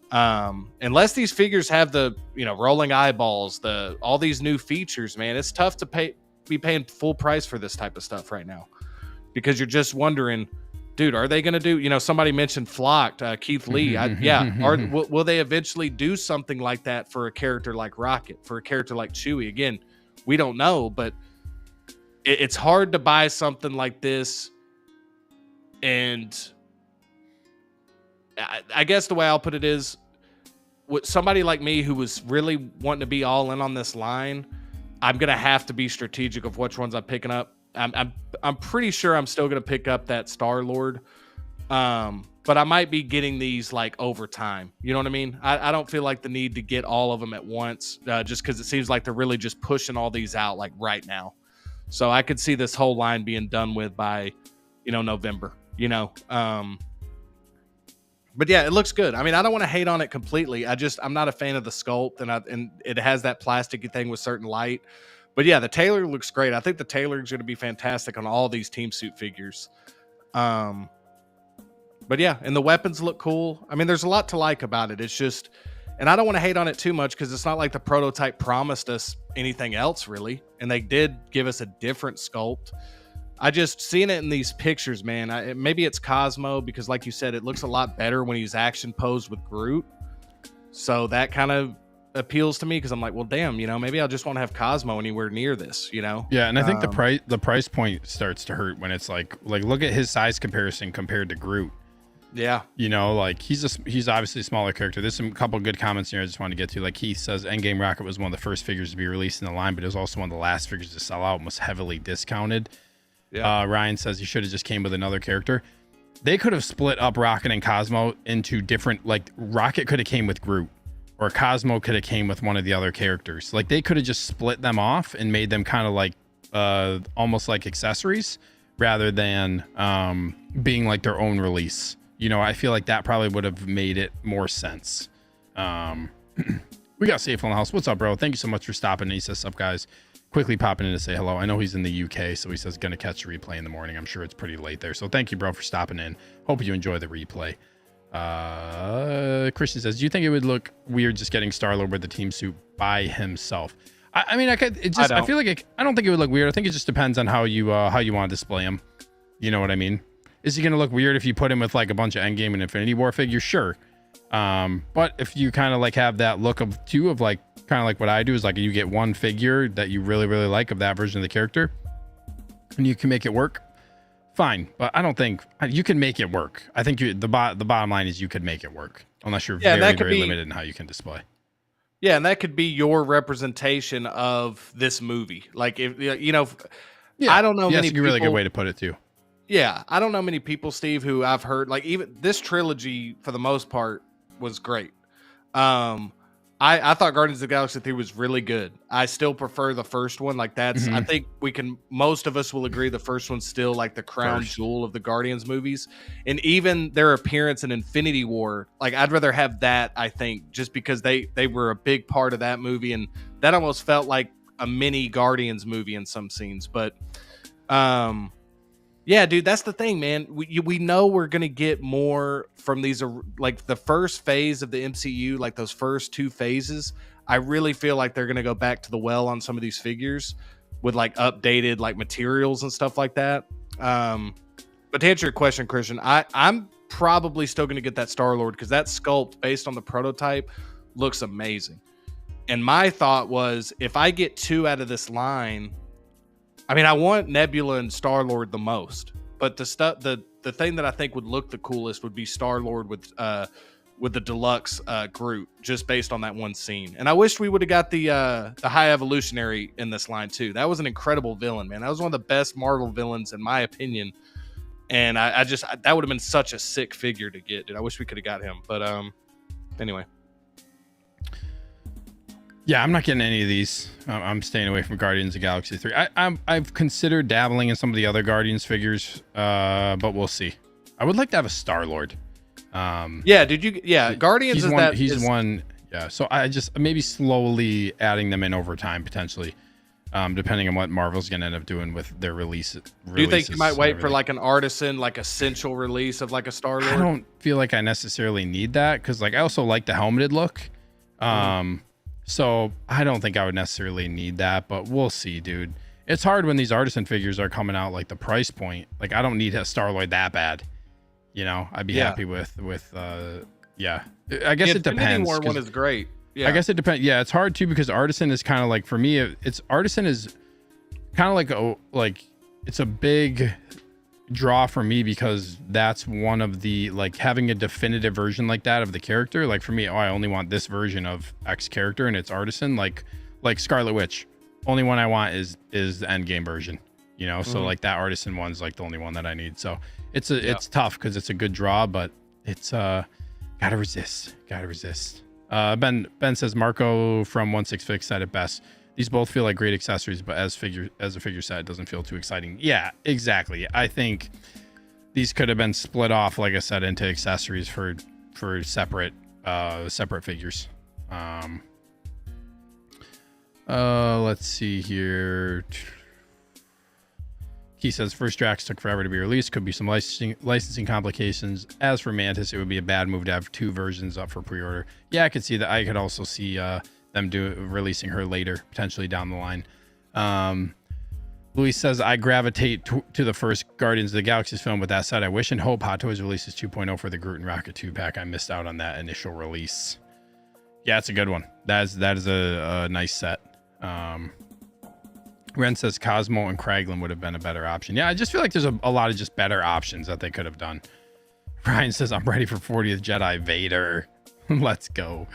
Unless these figures have the, you know, rolling eyeballs, all these new features, man, it's tough to be paying full price for this type of stuff right now, because you're just wondering, dude, are they going to do, you know, somebody mentioned Flocked, Keith Lee. Will they eventually do something like that for a character like Rocket, for a character like Chewie? Again, we don't know, but it's hard to buy something like this. And I guess the way I'll put it is, with somebody like me who was really wanting to be all in on this line, I'm gonna have to be strategic of which ones I'm picking up. I'm pretty sure I'm still gonna pick up that Star Lord, but I might be getting these like over time. You know what I mean? I don't feel like the need to get all of them at once, just because it seems like they're really just pushing all these out like right now. So I could see this whole line being done with by, you know, November. You know, but yeah, it looks good. I mean, I don't want to hate on it completely. I'm not a fan of the sculpt, and it has that plasticky thing with certain light. But yeah, the tailor looks great. I think the tailor is going to be fantastic on all these team suit figures. But yeah, and the weapons look cool. I mean, there's a lot to like about it. It's just, and I don't want to hate on it too much because it's not like the prototype promised us anything else really, and they did give us a different sculpt. I just seeing it in these pictures, man. Maybe it's Cosmo because, like you said, it looks a lot better when he's action posed with Groot. So that kind of appeals to me because I'm like, well, damn, you know, maybe I just want to have Cosmo anywhere near this, you know? Yeah, and I think the price point starts to hurt when it's like look at his size comparison compared to Groot. Yeah, you know, like he's obviously a smaller character. There's some couple good comments here I just want to get to. Like Keith says, Endgame Rocket was one of the first figures to be released in the line, but it was also one of the last figures to sell out and was heavily discounted. Yeah. Ryan says he should have just came with another character. They could have split up Rocket and Cosmo into different, like Rocket could have came with Groot, or Cosmo could have came with one of the other characters. Like they could have just split them off and made them kind of like almost like accessories rather than being like their own release. You know, I feel like that probably would have made it more sense. We got Safe on the house. What's up, bro? Thank you so much for stopping. He says, "Sup, guys." Quickly popping in to say hello. I know he's in the UK, so he says gonna catch the replay in the morning. I'm sure it's pretty late there. So thank you, bro, for stopping in. Hope you enjoy the replay. Christian says, do you think it would look weird just getting Star-Lord with the team suit by himself? I mean, I feel like I don't think it would look weird. I think it just depends on how you want to display him. You know what I mean? Is he gonna look weird if you put him with like a bunch of Endgame and Infinity War figures? Sure. But if you kind of like have that look of two of like kind of like what I do is like you get one figure that you really like of that version of the character and you can make it work, fine. But I don't think you can make it work. I think the bottom line is you could make it work unless you're very limited in how you can display. Yeah, and that could be your representation of this movie. Like if you know, I don't know many people. That's a really good way to put it too. Yeah, I don't know many people, Steve, who I've heard like even this trilogy for the most part was great. I thought Guardians of the Galaxy 3 was really good. I still prefer the first one. Like that's I think most of us will agree the first one's still like the crown jewel of the Guardians movies. And even their appearance in Infinity War, like I'd rather have that, I think, just because they were a big part of that movie, and that almost felt like a mini Guardians movie in some scenes. But yeah, dude, that's the thing, man. We know we're gonna get more from these, like the first phase of the MCU, like those first 2 phases. I really feel like they're gonna go back to the well on some of these figures with like updated like materials and stuff like that. But to answer your question, Christian, I'm probably still gonna get that Star-Lord because that sculpt based on the prototype looks amazing. And my thought was, if I get 2 out of this line, I mean, I want Nebula and Star-Lord the most, but the thing that I think would look the coolest would be Star-Lord with the deluxe Groot, just based on that one scene. And I wish we would have got the High Evolutionary in this line too. That was an incredible villain, man. That was one of the best Marvel villains in my opinion. And I just that would have been such a sick figure to get, dude. I wish we could have got him, but anyway. Yeah, I'm not getting any of these. I'm staying away from Guardians of the Galaxy 3. I've considered dabbling in some of the other Guardians figures, but we'll see. I would like to have a Star-Lord. Yeah, Guardians is that he's one. Yeah, so I just maybe slowly adding them in over time potentially, depending on what Marvel's gonna end up doing with their releases. Do you think you might wait for like an artisan, like essential release of like a Star-Lord? I don't feel like I necessarily need that because like I also like the helmeted look. So I don't think I would necessarily need that, but we'll see, dude. It's hard when these artisan figures are coming out, like the price point. Like I don't need a Star-Lord that bad. You know, I'd be happy with yeah. I guess it depends. The War one is great. Yeah. I guess it depends. Yeah, it's hard too because artisan is kind of like, for me, it's artisan is kind of like it's a big draw for me because that's one of the, like, having a definitive version like that of the character. Like for me, I only want this version of X character and it's artisan. Like Scarlet Witch, only one I want is the end game version. You know, so like that artisan one's like the only one that I need. So it's tough because it's a good draw, but it's gotta resist. Ben says Marco from 165 said it best. These both feel like great accessories, but as a figure set, it doesn't feel too exciting. Yeah, exactly. I think these could have been split off, like I said, into accessories for separate figures. Let's see here. He says first Drax took forever to be released. Could be some licensing complications. As for Mantis, it would be a bad move to have 2 versions up for pre-order. Yeah, I could see that. I could also see them releasing her later, potentially down the line. Luis says I gravitate to the first Guardians of the Galaxy film. With that said, I wish and hope Hot Toys releases 2.0 for the Groot and Rocket 2-pack. I missed out on that initial release. Yeah, it's a good one. That is a nice set. Ren says Cosmo and Kraglin would have been a better option. Yeah, I just feel like there's a lot of just better options that they could have done. Ryan says I'm ready for 40th Jedi Vader. Let's go.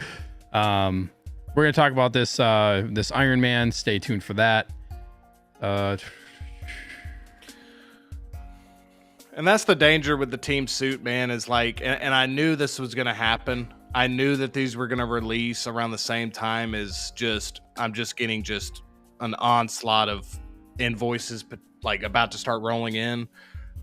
We're gonna talk about this Iron Man. Stay tuned for that. And that's the danger with the team suit, man, is like, and I knew this was gonna happen. I knew that these were gonna release around the same time as I'm just getting an onslaught of invoices, but like about to start rolling in.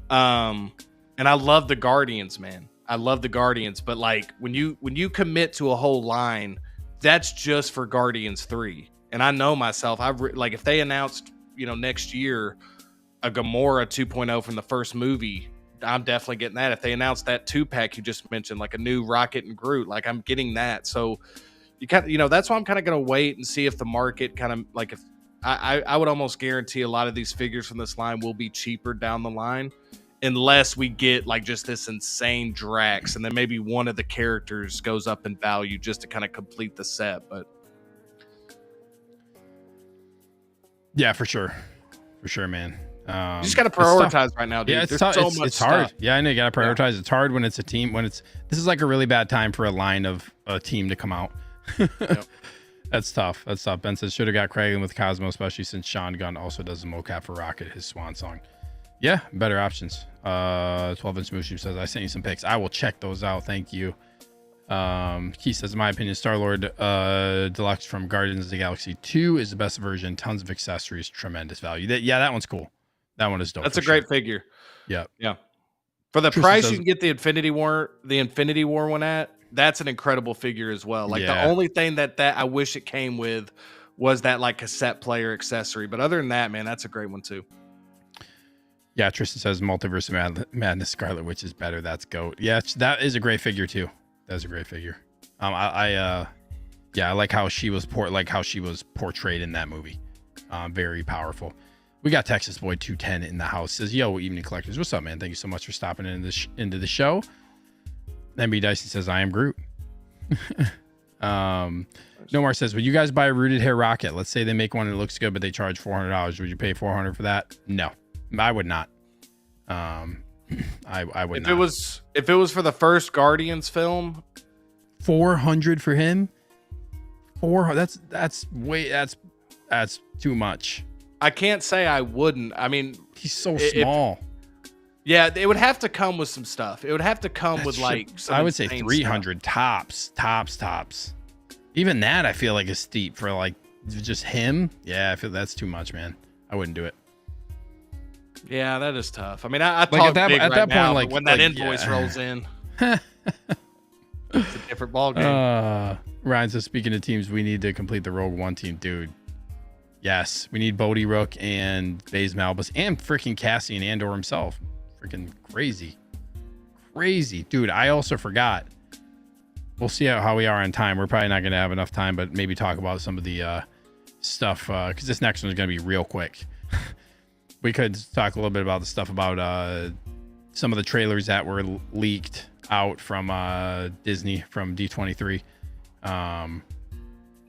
And I love the Guardians, man. I love the Guardians, but like when you commit to a whole line, that's just for Guardians 3. And I know myself, like if they announced, next year a Gamora 2.0 from the first movie, I'm definitely getting that. If they announced that 2-pack you just mentioned, like a new Rocket and Groot, like I'm getting that. So you kind of, that's why I'm kind of going to wait and see if the market kind of like, if I would almost guarantee a lot of these figures from this line will be cheaper down the line, unless we get like just this insane Drax, and then maybe one of the characters goes up in value just to kind of complete the set. But yeah, for sure, man. You just got to prioritize right now, dude. Yeah, There's so much it's hard. stuff. Yeah, I know you got to prioritize. Yeah. It's hard when it's a team. This is like a really bad time for a line of a team to come out. Yep. That's tough. Ben says should have got Kraglin with Cosmo, especially since Sean Gunn also does the mocap for Rocket, his swan song. Yeah, better options. 12-inch Mushu says I sent you some pics. I will check those out. Thank you. He says, in my opinion, Star-Lord Deluxe from Guardians of the Galaxy 2 is the best version. Tons of accessories, tremendous value. That one's cool. That one is dope. That's a great figure. Yeah. For the price you can get the Infinity War one at, that's an incredible figure as well. Like the only thing that I wish it came with was that like cassette player accessory. But other than that, man, that's a great one too. Yeah, Tristan says Multiverse of Madness Scarlet Witch is better. That's GOAT. Yeah, that is a great figure too. That's a great figure. I like how she was portrayed in that movie. Very powerful. We got Texas Boy 210 in the house. Says, yo, Evening Collectors. What's up, man? Thank you so much for stopping into the show. MB Dicey says, I am Groot. Nomar says, would you guys buy a rooted hair rocket? Let's say they make one and it looks good, but they charge $400. Would you pay $400 for that? No, I would not. I would not. If it was for the first Guardians film, $400 for him. That's too much. I can't say I wouldn't. I mean, he's so small. Yeah, it would have to come with some stuff. It would have to come with like some I would say 300 tops. Even that I feel like is steep for like just him. Yeah, I feel that's too much, man. I wouldn't do it. Yeah, that is tough. I mean, I like talk big at right that now, point, like when that invoice rolls in, it's a different ballgame. Ryan says, speaking of teams, we need to complete the Rogue One team, dude. Yes, we need Bodhi Rook and Baze Malbus and freaking Cassian Andor himself. Freaking crazy, dude. I also forgot. We'll see how we are on time. We're probably not going to have enough time, but maybe talk about some of the stuff because this next one is going to be real quick. We could talk a little bit about the stuff about some of the trailers that were leaked out from Disney from D23.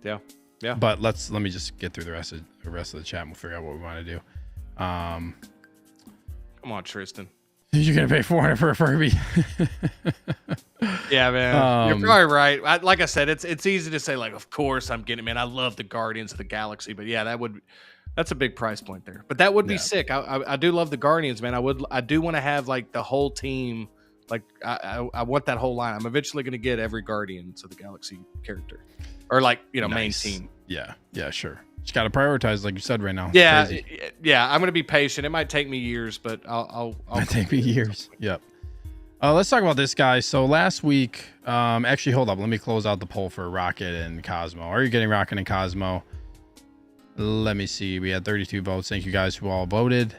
Yeah. But let me just get through the rest of the chat and we'll figure out what we want to do. Come on, Tristan. You're gonna pay $400 for a Furby. Yeah, man. You're probably right. Like I said, it's easy to say, like, of course I'm getting it, man. I love the Guardians of the Galaxy, but yeah, that's a big price point there. But that would be sick. I do love the Guardians, man. I do want to have like the whole team. Like I want that whole line. I'm eventually gonna get every Guardians of the Galaxy character, or like main team. Yeah, sure. Just got to prioritize, like you said right now. Yeah, I'm gonna be patient. It might take me years, but I'll take me years. Yep. Let's talk about this guy. So last week, actually, hold up. Let me close out the poll for Rocket and Cosmo. Are you getting Rocket and Cosmo? Let me see. We had 32 votes. Thank you guys who all voted.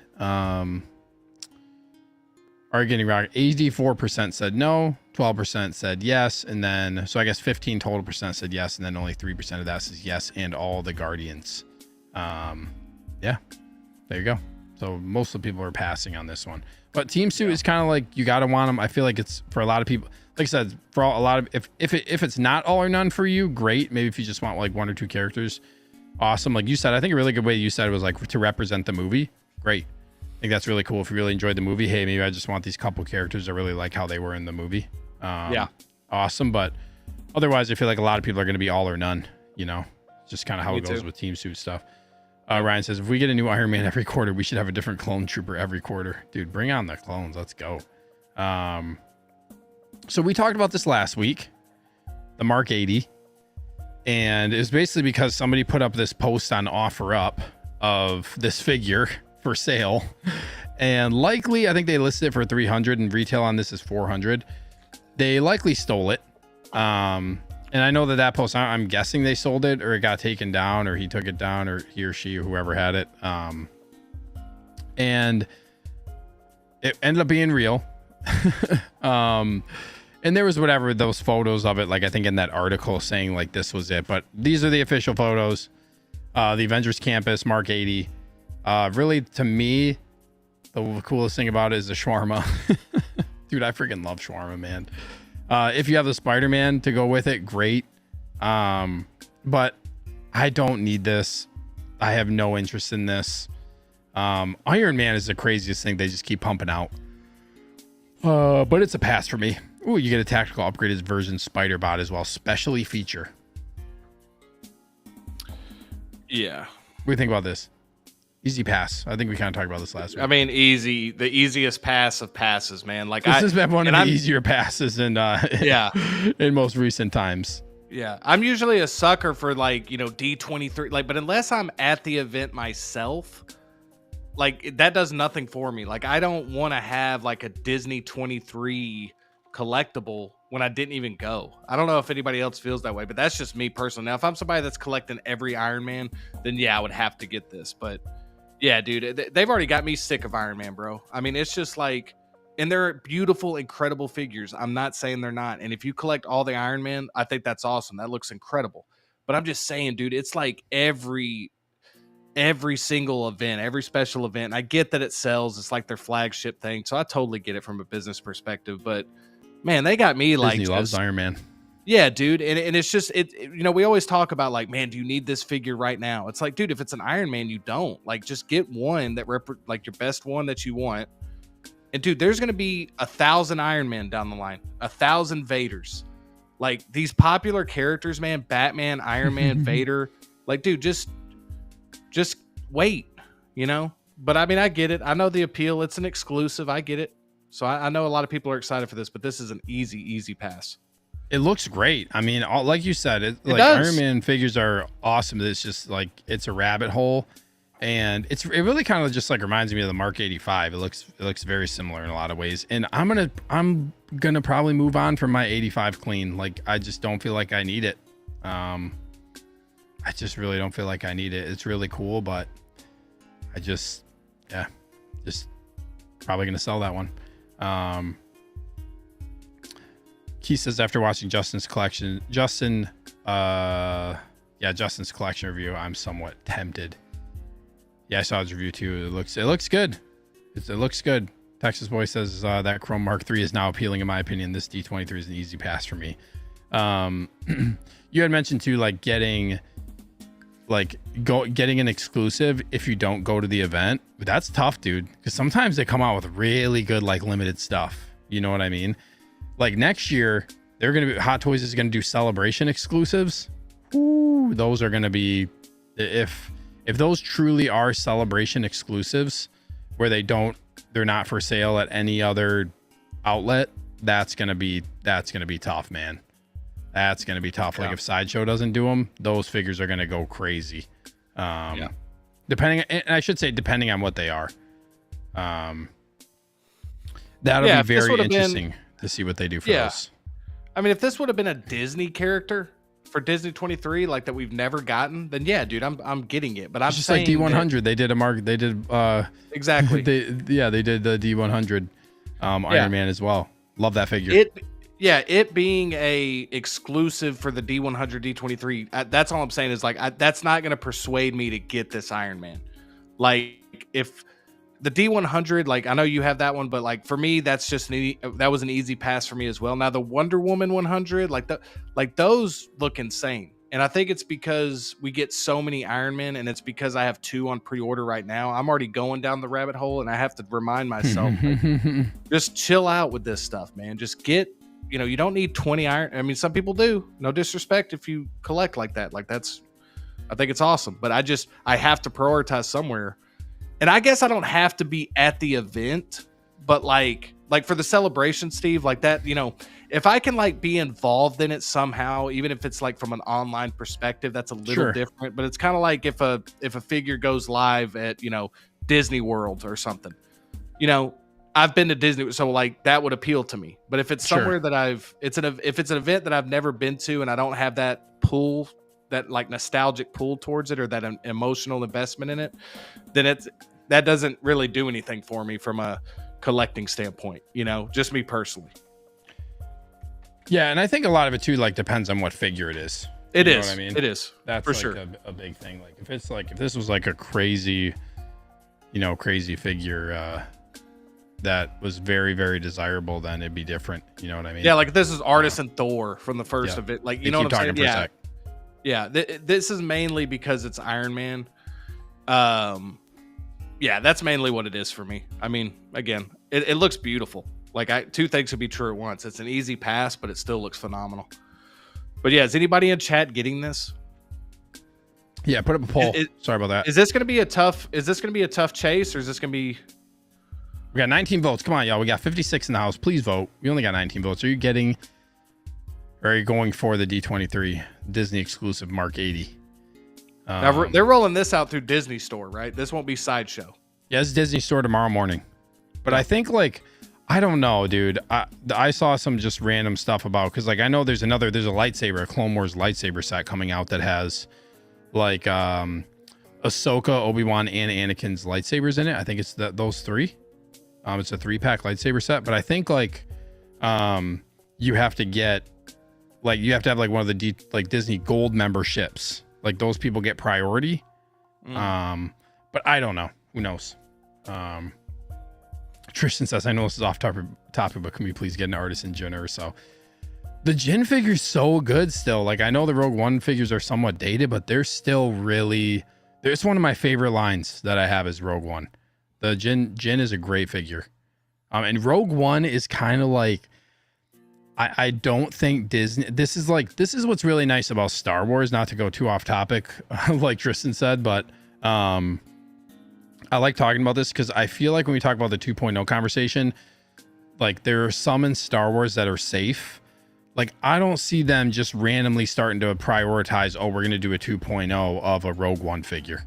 Are you getting Rocket? 84% said no. 12% said yes. And then, so I guess 15 total percent said yes. And then only 3% of that says yes. And all the Guardians. Yeah, there you go. So most of the people are passing on this one. But Team Suit is kind of like, you got to want them. I feel like it's for a lot of people. Like I said, for a lot of, if it's not all or none for you, great. Maybe if you just want like one or two characters, awesome. Like you said, I think a really good way you said it was like to represent the movie. Great. I think that's really cool. If you really enjoyed the movie, hey, maybe I just want these couple characters I really like how they were in the movie. Yeah, awesome. But otherwise, I feel like a lot of people are going to be all or none. Just kind of how it goes with Team Suit stuff. Ryan says, if we get a new Iron Man every quarter, we should have a different clone trooper every quarter. Dude, bring on the clones. Let's go. So we talked about this last week, the Mark 80. And it was basically because somebody put up this post on OfferUp of this figure for sale, and likely I think they listed it for 300 and retail on this is 400. They likely stole it, and I know that post, I'm guessing they sold it or it got taken down or he took it down or he or she or whoever had it, and it ended up being real. And there was whatever those photos of it, like I think in that article saying like this was it, but these are the official photos. The Avengers Campus Mark 80. Really, to me, the coolest thing about it is the shawarma. Dude, I freaking love shawarma, man. If you have the Spider-Man to go with it, great. But I don't need this. I have no interest in this. Iron Man is the craziest thing they just keep pumping out. But it's a pass for me. Ooh, you get a tactical upgraded version Spider-Bot as well. Specially feature. Yeah. What do you think about this? Easy pass. I think we kind of talked about this last week. I mean, easy. The easiest pass of passes, man. Like this has been one of the easier passes in in most recent times. Yeah, I'm usually a sucker for like D23. Like, but unless I'm at the event myself, like that does nothing for me. Like, I don't want to have like a Disney 23 collectible when I didn't even go. I don't know if anybody else feels that way, but that's just me personally. Now, if I'm somebody that's collecting every Iron Man, then yeah, I would have to get this. But yeah, dude, they've already got me sick of Iron Man, bro. I mean, it's just like, and they're beautiful, incredible figures. I'm not saying they're not. And if you collect all the Iron Man, I think that's awesome. That looks incredible. But I'm just saying, dude, it's like every single event, every special event. I get that it sells. It's like their flagship thing. So I totally get it from a business perspective. But man, they got me like Disney loves Iron Man. Yeah, dude. And it's just, we always talk about like, man, do you need this figure right now? It's like, dude, if it's an Iron Man, you don't. Like, just get one that like your best one that you want. And dude, there's going to be 1,000 Iron Man down the line, 1,000 Vaders. Like these popular characters, man, Batman, Iron Man, Vader. Like, dude, just wait, But I mean, I get it. I know the appeal. It's an exclusive. I get it. So I know a lot of people are excited for this, but this is an easy pass. It looks great. I mean, like you said, it like does. Iron Man figures are awesome. It's just like, it's a rabbit hole, and it really kind of just like reminds me of the Mark 85. It looks very similar in a lot of ways. And I'm gonna probably move on from my 85 clean. Like, I just don't feel like I need it. I just really don't feel like I need it. It's really cool, but I just probably gonna sell that one. Keith says, after watching Justin's collection review, I'm somewhat tempted. Yeah, I saw his review too. It looks good. It looks good. Texas Boy says that Chrome Mark III is now appealing in my opinion. This D23 is an easy pass for me. You had mentioned too, like getting an exclusive if you don't go to the event. But that's tough, dude, because sometimes they come out with really good like limited stuff. You know what I mean? Like next year, Hot Toys is gonna do celebration exclusives. Ooh, those are gonna be, if those truly are celebration exclusives where they're not for sale at any other outlet, that's gonna be tough, man. That's gonna be tough. Yeah. Like if Sideshow doesn't do them, those figures are gonna go crazy. Depending on what they are. That'll be very interesting to see what they do for those. I mean, if this would have been a Disney character for Disney 23, like that we've never gotten, then yeah, dude, I'm getting it. But I'm just like D100. They did exactly. they did the D100 Iron Man as well. Love that figure. It being a exclusive for the D100 D23. That's all I'm saying is like that's not gonna persuade me to get this Iron Man. Like if the D100, like I know you have that one, but like for me, that's just that was an easy pass for me as well. Now the Wonder Woman 100, like those look insane, and I think it's because we get so many Iron Men, and it's because I have 2 on pre-order right now. I'm already going down the rabbit hole, and I have to remind myself, just chill out with this stuff, man. Just get, you don't need 20 Iron. I mean, some people do. No disrespect if you collect like that. Like I think it's awesome, but I have to prioritize somewhere. And I guess I don't have to be at the event, but like for the celebration, Steve, like that, if I can like be involved in it somehow, even if it's like from an online perspective, that's a little different. But it's kind of like if a figure goes live at, Disney World or something, I've been to Disney, so like that would appeal to me. But if it's somewhere that if it's an event that I've never been to and I don't have that pull, that like nostalgic pull towards it, or that emotional investment in it, then that doesn't really do anything for me from a collecting standpoint, just me personally. Yeah, and I think a lot of it too like depends on what figure it is. It is. What I mean? It is. That's for like sure a big thing. Like if this was like a crazy, crazy figure that was very, very desirable, then it'd be different. You know what I mean? Yeah, like if this is Artisan Thor from the first of it, like you know what I'm saying? Yeah. This is mainly because it's Iron Man. Yeah, that's mainly what it is for me. I mean, again, it looks beautiful. Like 2 things could be true at once. It's an easy pass, but it still looks phenomenal. But yeah, is anybody in chat getting this? Yeah, put up a poll. Sorry about that. Is this going to be a tough chase, or is this going to be? We got 19 votes. Come on, y'all. We got 56 in the house. Please vote. We only got 19 votes. Are you going for the D23 Disney exclusive Mark 80? Now they're rolling this out through Disney Store, right? This won't be Sideshow. Yeah, it's Disney Store tomorrow morning. But I think I don't know, dude. I saw some just random stuff about, because like I know there's a lightsaber, a Clone Wars lightsaber set coming out that has like Ahsoka, Obi-Wan, and Anakin's lightsabers in it. I think it's those three. It's a 3-pack lightsaber set, but I think like you have to get like you have to have like one of the like Disney Gold memberships. Like those people get priority. But I don't know. Who knows? Tristan says, I know this is off topic, but can we please get an artisan Jyn or so? The Jyn figure's so good still. Like I know the Rogue One figures are somewhat dated, but they're still really. There's one of my favorite lines that I have is Rogue One. The Jyn is a great figure. And Rogue One is kind of like, I don't think Disney, this is what's really nice about Star Wars, not to go too off topic, like Tristan said, but I like talking about this because I feel like when we talk about the 2.0 conversation, like there are some in Star Wars that are safe. Like I don't see them just randomly starting to prioritize, oh, we're going to do a 2.0 of a Rogue One figure.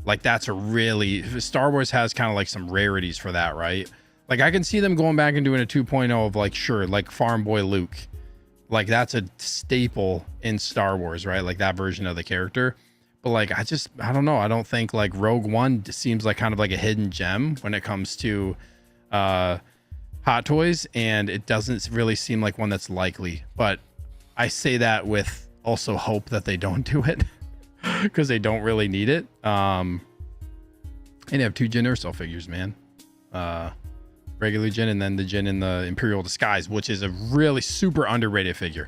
Like that's a really, Star Wars has kind of like some rarities for that, right? Like I can see them going back and doing a 2.0 of like, sure, like Farm Boy Luke. Like that's a staple in Star Wars, right? Like that version of the character. But like, I don't know. I don't think like Rogue One seems like kind of like a hidden gem when it comes to Hot Toys. And it doesn't really seem like one that's likely. But I say that with also hope that they don't do it. Because they don't really need it. And you have 2 Jyn Erso figures, man. Regular Jyn and then the Jyn in the Imperial disguise, which is a really super underrated figure.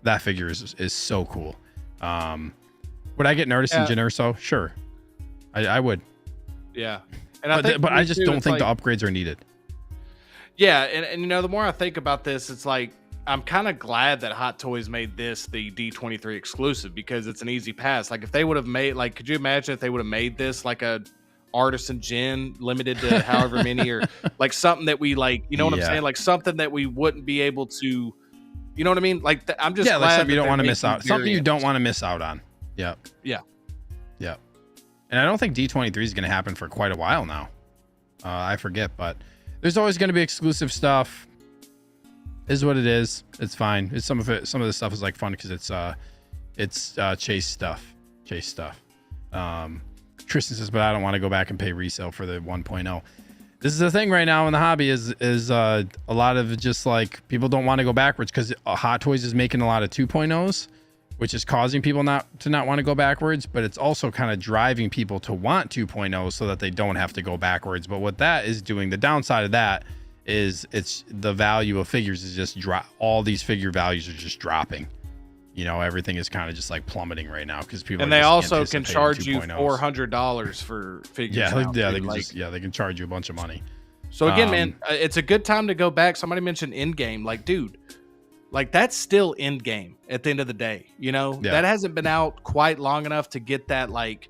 That figure is so cool. Would I get an artisan Jyn Erso? Sure, I would. Yeah, and I just don't think the upgrades are needed. Yeah, and you know, the more I think about this, it's like I'm kind of glad that Hot Toys made this the D23 exclusive because it's an easy pass. Like if they would have made, like, could you imagine if they would have made this like a artisan Jyn limited to however many, or like something that we like, you know what I'm saying? Like something that we wouldn't be able to, you know what I mean? Like I'm just glad like something you don't want to miss out. Something you don't want to miss out on. Yep. Yeah. Yep. And I don't think D23 is going to happen for quite a while now. I forget, but there's always going to be exclusive stuff. Is what it is. It's fine. It's some of the stuff is like fun because it's chase stuff. Tristan says, but I don't want to go back and pay resale for the 1.0. This is the thing right now in the hobby is a lot of just like people don't want to go backwards because Hot Toys is making a lot of 2.0s, which is causing people not want to go backwards, but it's also kind of driving people to want 2.0 so that they don't have to go backwards. But what that is doing, the downside of that is it's the value of figures is just all these figure values are just dropping. You know, everything is kind of just like plummeting right now because people. And they also can charge you $400 for figures. They can charge you a bunch of money. So again, man, it's a good time to go back. Somebody mentioned end game, like, dude, like that's still end game at the end of the day. You know, that hasn't been out quite long enough to get that like,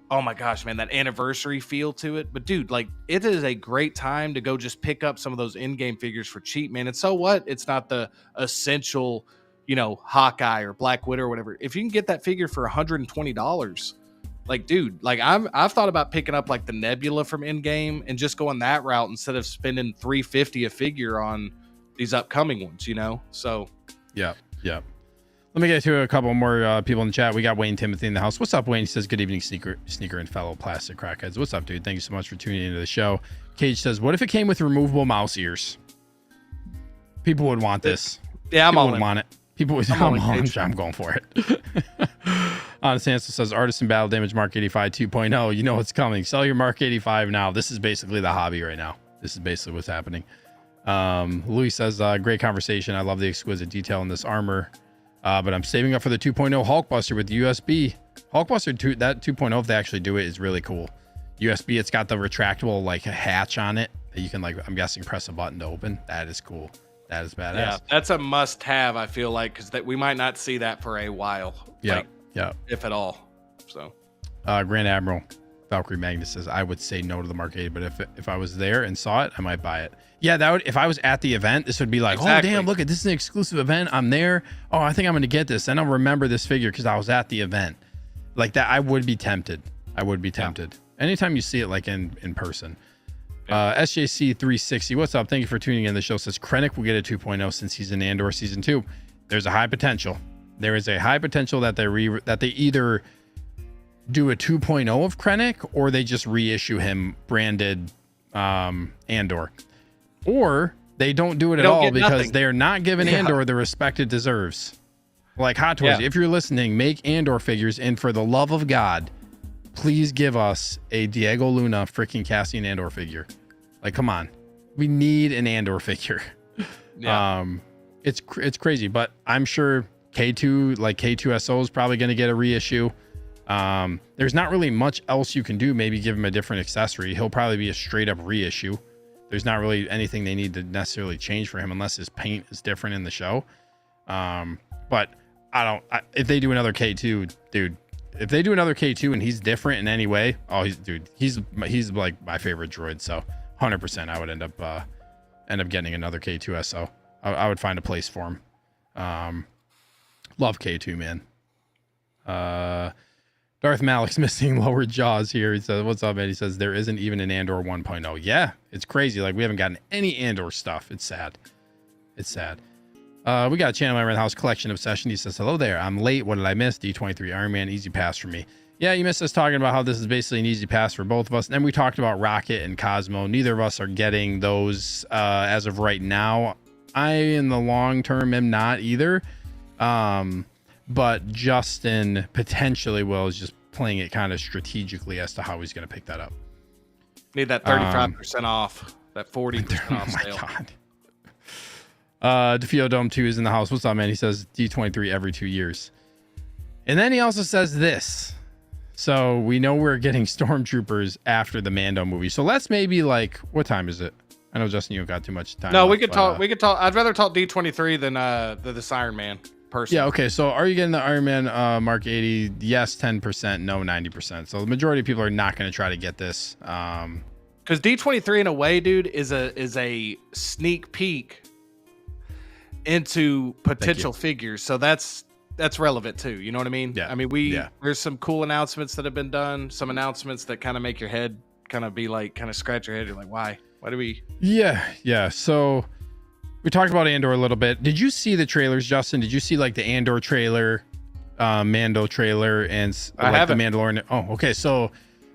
oh my gosh, man, that anniversary feel to it. But dude, like it is a great time to go just pick up some of those end game figures for cheap, man. And so what? It's not the essential, you know, Hawkeye or Black Widow or whatever. If you can get that figure for $120, like, dude, like I've thought about picking up like the Nebula from Endgame and just going that route instead of spending $350 a figure on these upcoming ones, you know? So yeah. Let me get to a couple more people in the chat. We got Wayne Timothy in the house. What's up, Wayne? He says, good evening, sneaker and fellow plastic crackheads. What's up, dude? Thank you so much for tuning into the show. Cage says, what if it came with removable mouse ears? People would want this. Yeah, I'm all in. Want it. People would. I'm going for it. Honest Answer says, artisan battle damage Mark 85 2.0. You know what's coming. Sell your Mark 85 now. This is basically the hobby right now. This is basically what's happening. Louis says, great conversation. I love the exquisite detail in this armor. But I'm saving up for the 2.0 Hulkbuster with USB. Hulkbuster 2, that 2.0, if they actually do it, is really cool. USB, it's got the retractable like hatch on it that you can, like, I'm guessing, press a button to open. That is cool. That is badass. Yeah, that's a must-have, I feel like, because we might not see that for a while. Yeah, if at all. So, Grand Admiral Valkyrie Magnus says, I would say no to the Mark 80, but if I was there and saw it, I might buy it. Yeah, that would. If I was at the event, this would be like, exactly. Oh damn, look at this is an exclusive event. I'm there. Oh, I think I'm gonna get this. And I'll remember this figure because I was at the event. Like that, I would be tempted. Anytime you see it like in person. SJC 360, what's up? Thank you for tuning in. The show says Krennic will get a 2.0 since he's in Andor season 2. There's a high potential. There is a high potential that they either do a 2.0 of Krennic or they just reissue him branded Andor, or they don't do it at all because they're not giving Andor the respect it deserves. Like Hot Toys, if you're listening, make Andor figures, and for the love of God, please give us a Diego Luna freaking Cassian Andor figure. Like, come on, we need an Andor figure. It's crazy, but I'm sure K2, like K2SO, is probably going to get a reissue. There's not really much else you can do. Maybe give him a different accessory. He'll probably be a straight up reissue. There's not really anything they need to necessarily change for him unless his paint is different in the show. But if they do another K2, dude, if they do another K2 and he's different in any way, he's like my favorite droid. So 100% I would end up getting another K2SO. I would find a place for him. Love K2, man. Darth Malik's missing lower jaws here. He says, what's up, man? He says there isn't even an Andor 1.0. Yeah, it's crazy. Like, we haven't gotten any Andor stuff. It's sad. We got a channel member in the house, Collection Obsession. He says, hello there. I'm late. What did I miss? D23 Iron Man, easy pass for me. Yeah, you missed us talking about how this is basically an easy pass for both of us. And then we talked about Rocket and Cosmo. Neither of us are getting those as of right now. I, in the long term, am not either. But Justin potentially will, is just playing it kind of strategically as to how he's going to pick that up. Need that 35% off, that 40% off sale. God. DeFio Dome 2 is in the house. What's up, man? He says D23 every 2 years. And then he also says this. So we know we're getting Stormtroopers after the Mando movie. So let's maybe, like, what time is it? I know, Justin, you don't got too much time. No, we could talk. I'd rather talk D23 than this Iron Man person. Yeah, okay. So are you getting the Iron Man Mark 80? Yes, 10%. No, 90%. So the majority of people are not going to try to get this. Because D23, in a way, dude, is a sneak peek into potential figures. So that's relevant too. You know what I mean? Yeah. I mean, there's some cool announcements that have been done. Some announcements that kind of make your head kind of scratch your head. You're like, why? Why do we? Yeah. So we talked about Andor a little bit. Did you see the trailers, Justin? Did you see like the Andor trailer, Mando trailer, and like the Mandalorian? Oh, okay. So,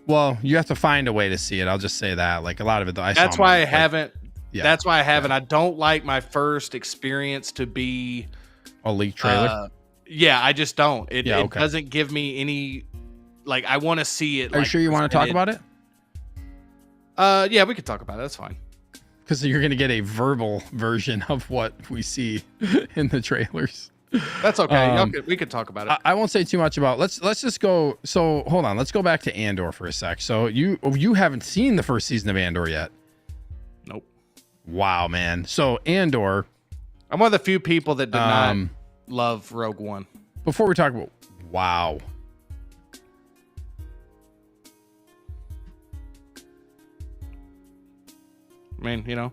well, you have to find a way to see it. I'll just say that. Like a lot of it, that's why I haven't. That's why I haven't. I don't like my first experience to be a leaked trailer. I just don't. It doesn't give me any. Like, I want to see it. Are you sure you want to talk about it? Yeah, we could talk about it. That's fine. Because you're going to get a verbal version of what we see in the trailers. That's okay. We could talk about it. I won't say too much about. Let's just go. So hold on. Let's go back to Andor for a sec. So you haven't seen the first season of Andor yet? Nope. Wow, man. So Andor. I'm one of the few people that did not love Rogue One. Before we talk about, wow. I mean, you know. All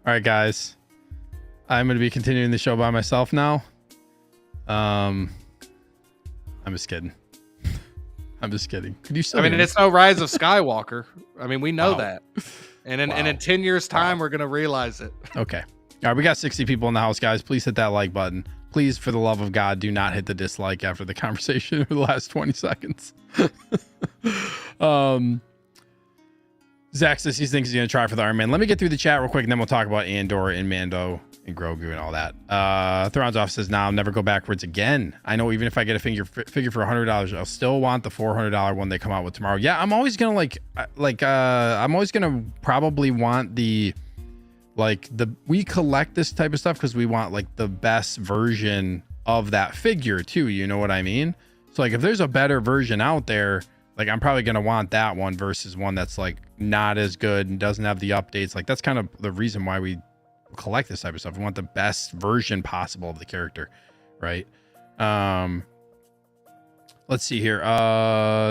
right, guys. I'm going to be continuing the show by myself now. I'm just kidding. I'm just kidding. Could you still? I mean, it's no Rise of Skywalker. I mean, we know that. And in 10 years' time, we're going to realize it. Okay. All right, we got 60 people in the house, guys. Please hit that like button. Please, for the love of God, do not hit the dislike after the conversation over the last 20 seconds. Zach says he thinks he's going to try for the Iron Man. Let me get through the chat real quick, and then we'll talk about Andor and Mando and Grogu and all that. Thrawn's off says, nah, I'll never go backwards again. I know even if I get a figure for $100, I'll still want the $400 one they come out with tomorrow. Yeah, I'm always going to I'm always going to probably want we collect this type of stuff because we want like the best version of that figure too. You know what I mean? So like if there's a better version out there, like I'm probably going to want that one versus one that's like not as good and doesn't have the updates. Like that's kind of the reason why we collect this type of stuff. We want the best version possible of the character. Right. Let's see here.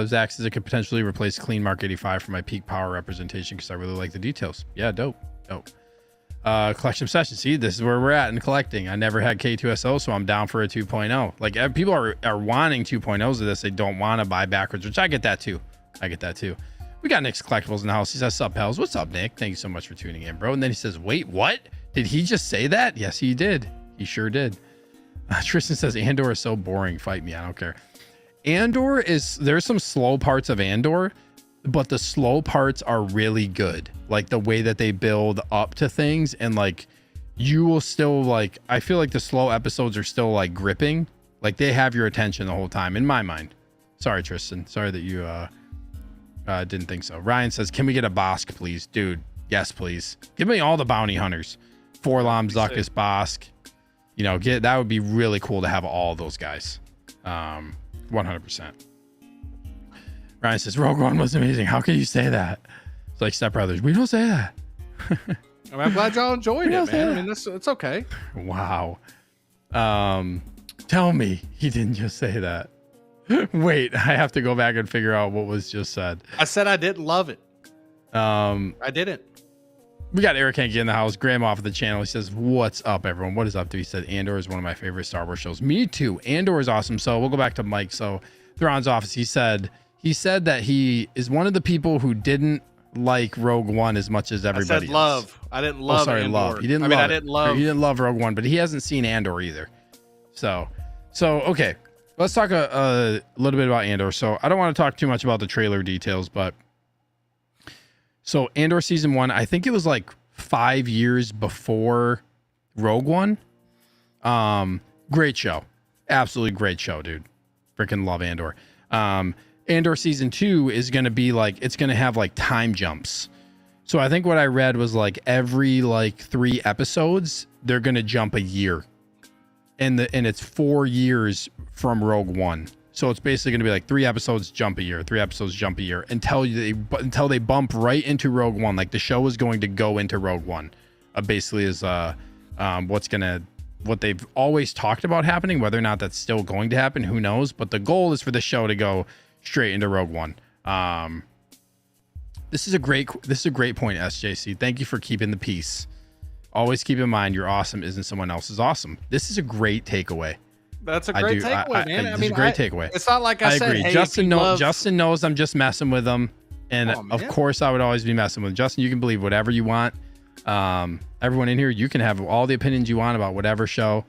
Zach says it could potentially replace Clean Mark 85 for my peak power representation because I really like the details. Yeah, dope. Collection obsession. See, this is where we're at in collecting. I never had K2SO, so I'm down for a 2.0. Like people are wanting 2.0s of this. They don't want to buy backwards, which I get that too. We We got Nick's Collectibles in the house. He says, "Sup, pals?" What's up, Nick? Thank you so much for tuning in, bro. And then he says, "Wait, what? Did he just say that?" Yes, he did. He sure did. Tristan says, "Andor is so boring. Fight me. I don't care." Andor is, there's some slow parts of Andor, but the slow parts are really good. Like the way that they build up to things, and like you will still like, I feel like the slow episodes are still like gripping. Like they have your attention the whole time in my mind. Sorry, Tristan. Sorry that you didn't think so. Ryan says, "Can we get a Bosk, please?" Dude, yes, please. Give me all the bounty hunters. Forlom, Zuckus, Bosk. You know, that would be really cool to have all those guys. 100%. Ryan says, "Rogue One was amazing." How can you say that? It's like Step Brothers. We don't say that. I mean, I'm glad y'all enjoyed it, man. I mean, it's okay. Wow. Tell me he didn't just say that. Wait, I have to go back and figure out what was just said. I said I didn't love it. I didn't. We got Eric Hanke in the house. Graham off of the channel. He says, "What's up, everyone? What is up?" He said, "Andor is one of my favorite Star Wars shows." Me too. Andor is awesome. So we'll go back to Mike. So Thrawn's office. He said that he is one of the people who didn't like Rogue One as much as everybody. I said love. I didn't love. Oh, sorry, Andor. love. He didn't. I mean, I didn't love. He didn't love Rogue One, but he hasn't seen Andor either. So okay. Let's talk a little bit about Andor. So I don't want to talk too much about the trailer details, but so Andor season 1, I think it was like 5 years before Rogue One. Great show. Absolutely great show, dude. Freaking love Andor. Andor season 2 is going to be like, it's going to have like time jumps. So I think what I read was like every like 3 episodes, they're going to jump a year. And it's 4 years from Rogue One. So it's basically going to be like 3 episodes jump a year, 3 episodes jump a year until they bump right into Rogue One. Like the show is going to go into Rogue One. Basically is what they've always talked about happening. Whether or not that's still going to happen, who knows? But the goal is for the show to go straight into Rogue One. This is a great point, SJC. Thank you for keeping the peace. Always keep in mind, your awesome isn't someone else's awesome. This is a great takeaway. That's a great takeaway, man. It's a great takeaway. It's not like I said, agree. hey, Justin knows I'm just messing with him. And of course, I would always be messing with him. Justin, you can believe whatever you want. Everyone in here, you can have all the opinions you want about whatever show.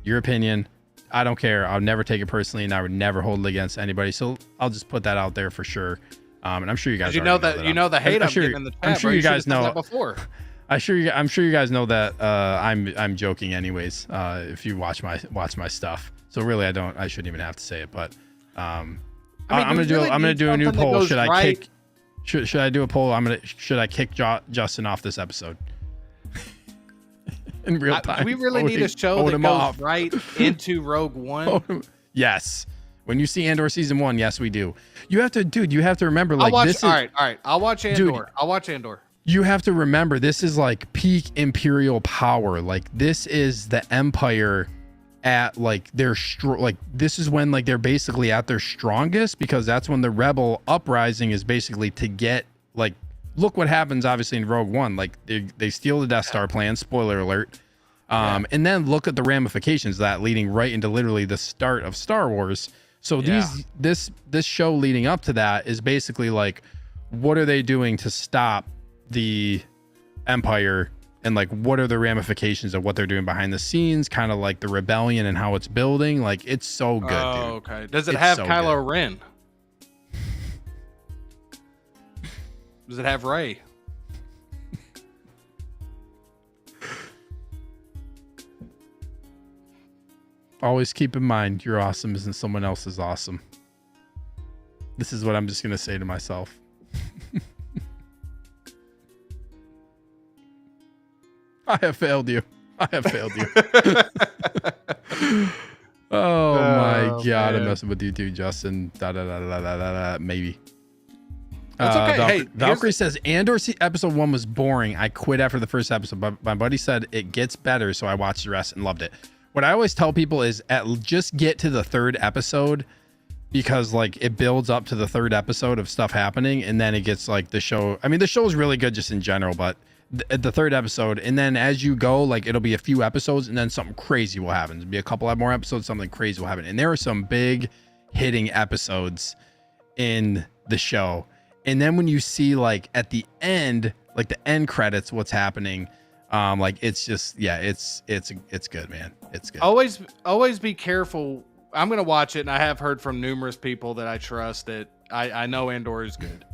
Your opinion, I don't care. I'll never take it personally, and I would never hold it against anybody. So I'll just put that out there for sure. And I'm sure you guys know that the hate I'm getting in the chat. I'm sure you guys know that before. I'm sure you guys know that I'm joking anyways. If you watch my stuff, so really I shouldn't even have to say it. But I'm gonna do a new poll. Should I kick? Should I do a poll? Should I kick Justin off this episode? In real time. We really need a show that goes right into Rogue One. Yes. When you see Andor season 1, yes, we do. You have to remember, like, all right. I'll watch Andor. Dude, I'll watch Andor. You have to remember, this is like peak Imperial power. Like, this is the Empire at like their this is when like they're basically at their strongest, because that's when the Rebel uprising is basically to get, like, look what happens obviously in Rogue One. Like they steal the Death Star plan, spoiler alert. And then look at the ramifications of that, leading right into literally the start of Star Wars. So this show leading up to that is basically like, what are they doing to stop the Empire, and like what are the ramifications of what they're doing behind the scenes, kind of like the rebellion and how it's building. Like, it's so good, dude. Okay. Does it have Kylo Ren? Does it have Rey? Always keep in mind, your awesome isn't someone else's awesome. This is what I'm just gonna say to myself. I have failed you. Oh my God, I'm messing with you too, Justin. Maybe. That's okay. Valkyrie says Andor episode 1 was boring. I quit after the first episode, but my buddy said it gets better, so I watched the rest and loved it. What I always tell people is just get to the 3rd episode, because like it builds up to the 3rd episode of stuff happening, and then it gets like the show. I mean, the show is really good just in general, but the 3rd episode, and then as you go, like it'll be a few episodes, and then something crazy will happen. It'll be a couple of more episodes, something crazy will happen, and there are some big hitting episodes in the show. And then when you see like at the end, like the end credits, what's happening, like it's just, yeah, it's good, man. It's good. Always be careful. I'm gonna watch it, and I have heard from numerous people that I trust that I know Andor is good.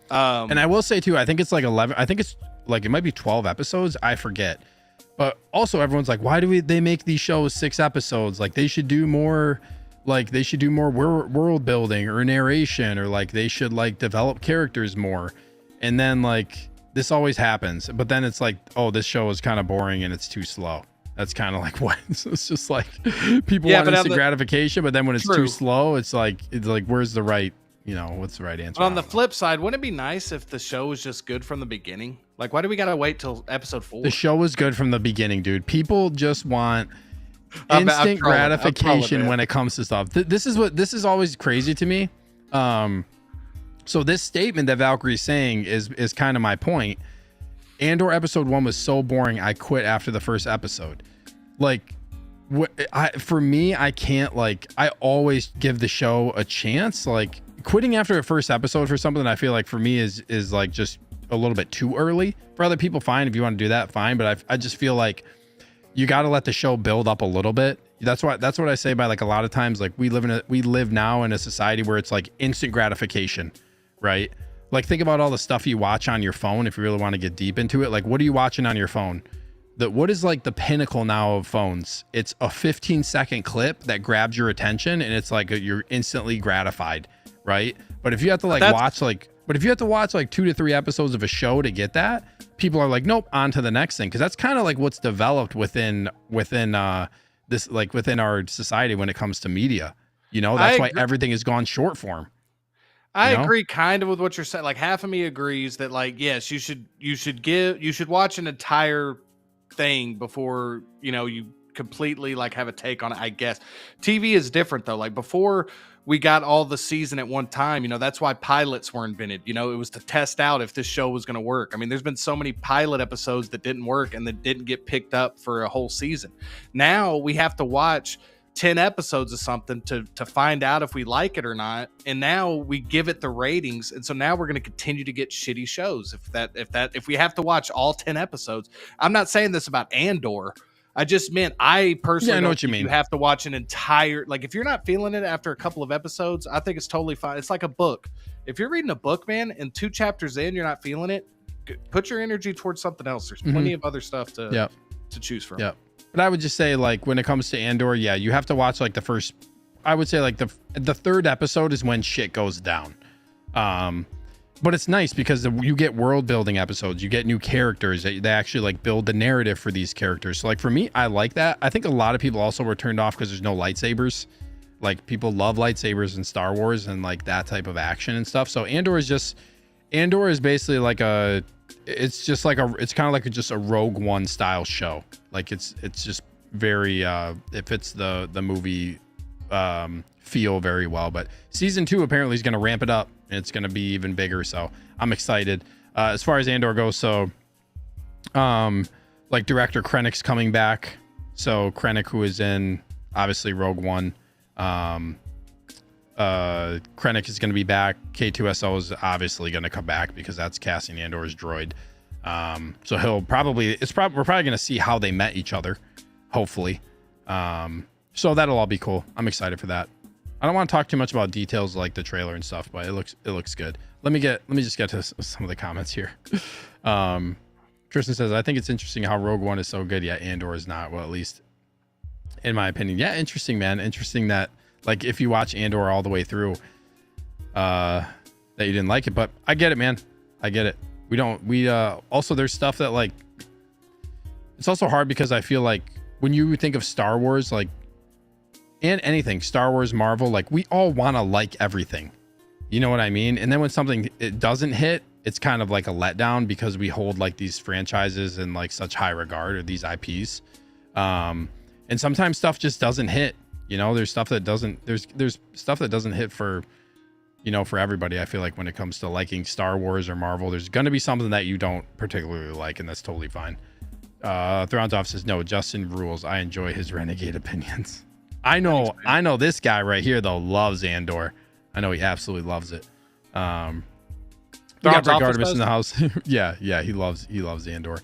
And I will say too, I think it's like 11. I think it's like, it might be 12 episodes. I forget. But also everyone's like, why do they make these shows 6 episodes? Like they should do more, like they should do more world building or narration, or like they should like develop characters more. And then like this always happens, but then it's like, oh, this show is kind of boring and it's too slow. That's kind of like what it's just like people want instant gratification, but then when it's too slow, it's like where's the right, you know, what's the right answer? But on the flip side, wouldn't it be nice if the show was just good from the beginning? Like, why do we gotta wait till episode 4? The show was good from the beginning, dude. People just want instant gratification when it comes to stuff. This is always crazy to me. So this statement that Valkyrie's saying is kind of my point. Andor episode 1 was so boring, I quit after the first episode. Like, for me, I can't, like, I always give the show a chance. Like, quitting after a first episode for something, I feel like for me is like just a little bit too early. For other people, fine. If you want to do that, fine. But I just feel like you got to let the show build up a little bit. That's what I say by, like, a lot of times, like we live now in a society where it's like instant gratification, right? Like, think about all the stuff you watch on your phone. If you really want to get deep into it, like, what are you watching on your phone? What is like the pinnacle now of phones? It's a 15-second clip that grabs your attention, and it's like you're instantly gratified, right? But if you have to watch like 2 to 3 episodes of a show to get that, people are like, nope, on to the next thing. Because that's kind of like what's developed within our society when it comes to media. You know, that's why everything has gone short form. I agree kind of with what you're saying. Like, half of me agrees that, like, yes, you should watch an entire thing before, you know, you completely like have a take on it. I guess TV is different though. Like, before we got all the season at one time, you know, that's why pilots were invented. You know, it was to test out if this show was going to work. I mean, there's been so many pilot episodes that didn't work and that didn't get picked up for a whole season. Now we have to watch 10 episodes of something to find out if we like it or not, and now we give it the ratings, and so now we're going to continue to get shitty shows if we have to watch all 10 episodes. I'm not saying this about Andor. I just meant I personally know what you mean. You have to watch an entire, like, if you're not feeling it after a couple of episodes, I think it's totally fine. It's like a book. If you're reading a book, man, and 2 chapters in you're not feeling it, put your energy towards something else. There's plenty of other stuff to choose from. Yep. But I would just say, like, when it comes to Andor, yeah, you have to watch like the first, I would say like the 3rd episode is when shit goes down. But it's nice because you get world building episodes, you get new characters, they actually like build the narrative for these characters. So like for me, I like that. I think a lot of people also were turned off because there's no lightsabers. Like, people love lightsabers in Star Wars and like that type of action and stuff. So Andor is basically like it's kind of like just a Rogue One style show. Like it's just very it fits the movie feel very well. But season 2 apparently is going to ramp it up, and it's going to be even bigger. So I'm excited as far as Andor goes. So like director Krennic's coming back. So Krennic, who is in obviously Rogue One, Krennic is going to be back. K2SO is obviously going to come back because that's Cassian Andor's droid. So we're probably going to see how they met each other, hopefully. So that'll all be cool. I'm excited for that. I don't want to talk too much about details like the trailer and stuff, but it looks good. Let me just get to some of the comments here. Tristan says, I think it's interesting how Rogue One is so good, yet Andor is not. Well, at least in my opinion. Yeah, interesting, man. Interesting that, like, if you watch Andor all the way through, that you didn't like it, but I get it, man. I get it. Also, there's stuff that, like, it's also hard because I feel like when you think of Star Wars, like, and anything, Star Wars, Marvel, like, we all want to like everything. You know what I mean? And then when something it doesn't hit, it's kind of like a letdown because we hold like these franchises in like such high regard, or these IPs. And sometimes stuff just doesn't hit. You know, there's stuff that doesn't hit for, you know, for everybody. I feel like when it comes to liking Star Wars or Marvel, there's going to be something that you don't particularly like, and that's totally fine. Thrones Off says, no, Justin rules. I enjoy his renegade opinions. I know this guy right here though loves Andor. I know he absolutely loves it. We got Thrawn's Brick office Artemis in does? the house. yeah, he loves Andor.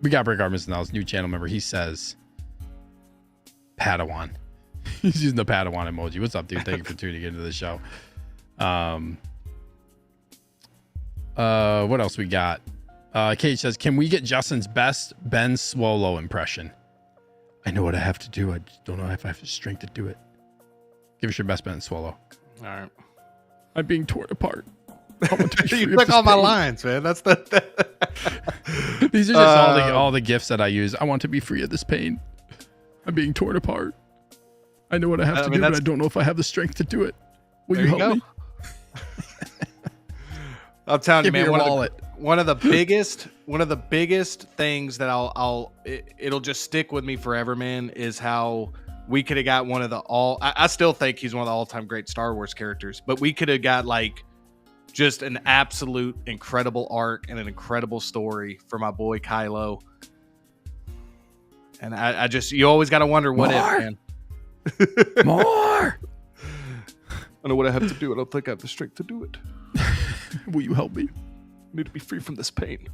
We got Brick Artemis in the house, new channel member. He says Padawan. He's using the Padawan emoji. What's up, dude? Thank you for tuning into the show. What else we got? Kate says, can we get Justin's best Ben Swallow impression? I know what I have to do. I just don't know if I have the strength to do it. Give us your best Ben Swallow. All right. I'm being torn apart. I want to be free You of took this all my pain. lines, man. That's the. These are just all the gifts that I use. I want to be free of this pain. I'm being torn apart. I know what I have to do, but I don't know if I have the strength to do it. Will you help me? I'm telling you, Give me man. your wallet. One of the biggest things that it'll just stick with me forever, man, is how we could have got one of the I still think he's one of the all-time great Star Wars characters, but we could have got like just an absolute incredible arc and an incredible story for my boy Kylo. And I just, you always got to wonder what if, man. More. I know what I have to do. I don't think I have the strength to do it. Will you help me? I need to be free from this pain.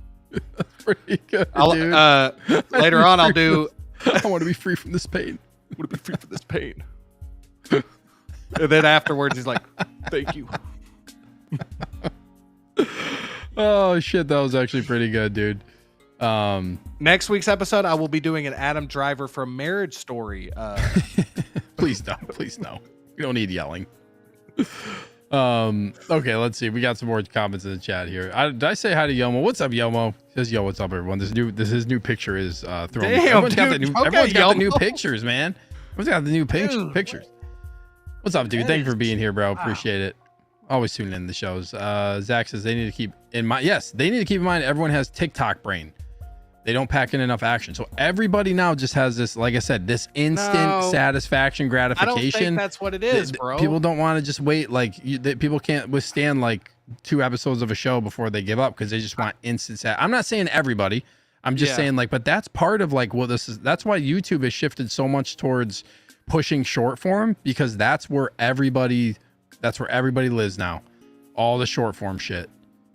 Pretty good, dude. Later on, I'll do. I want to be free from this pain. I want to be free from this pain. And then afterwards, he's like, "Thank you." Oh shit, that was actually pretty good, dude. Next week's episode, I will be doing an Adam Driver from Marriage Story. Please no. We don't need yelling. Okay, let's see. We got some more comments in the chat here. Did I say hi to Yomo? What's up, Yomo? He says, yo, what's up, everyone? His new picture is throwing. Damn, Everyone's got the new Yomo. pictures, man. Everyone's got the new pictures. What's up, dude? Thank you for being here, bro. Appreciate it. Always tuning in the shows. Zach says they need to keep in mind. Yes, they need to keep in mind everyone has TikTok brain. They don't pack in enough action. So everybody now just has this, like I said, this instant satisfaction, gratification. I don't think that's what it is, bro. People don't want to just wait. Like people can't withstand like 2 episodes of a show before they give up because they just want instant. I'm not saying everybody. I'm just saying like, but that's part of like what this is. That's why YouTube has shifted so much towards pushing short form because that's where everybody lives now. All the short form shit.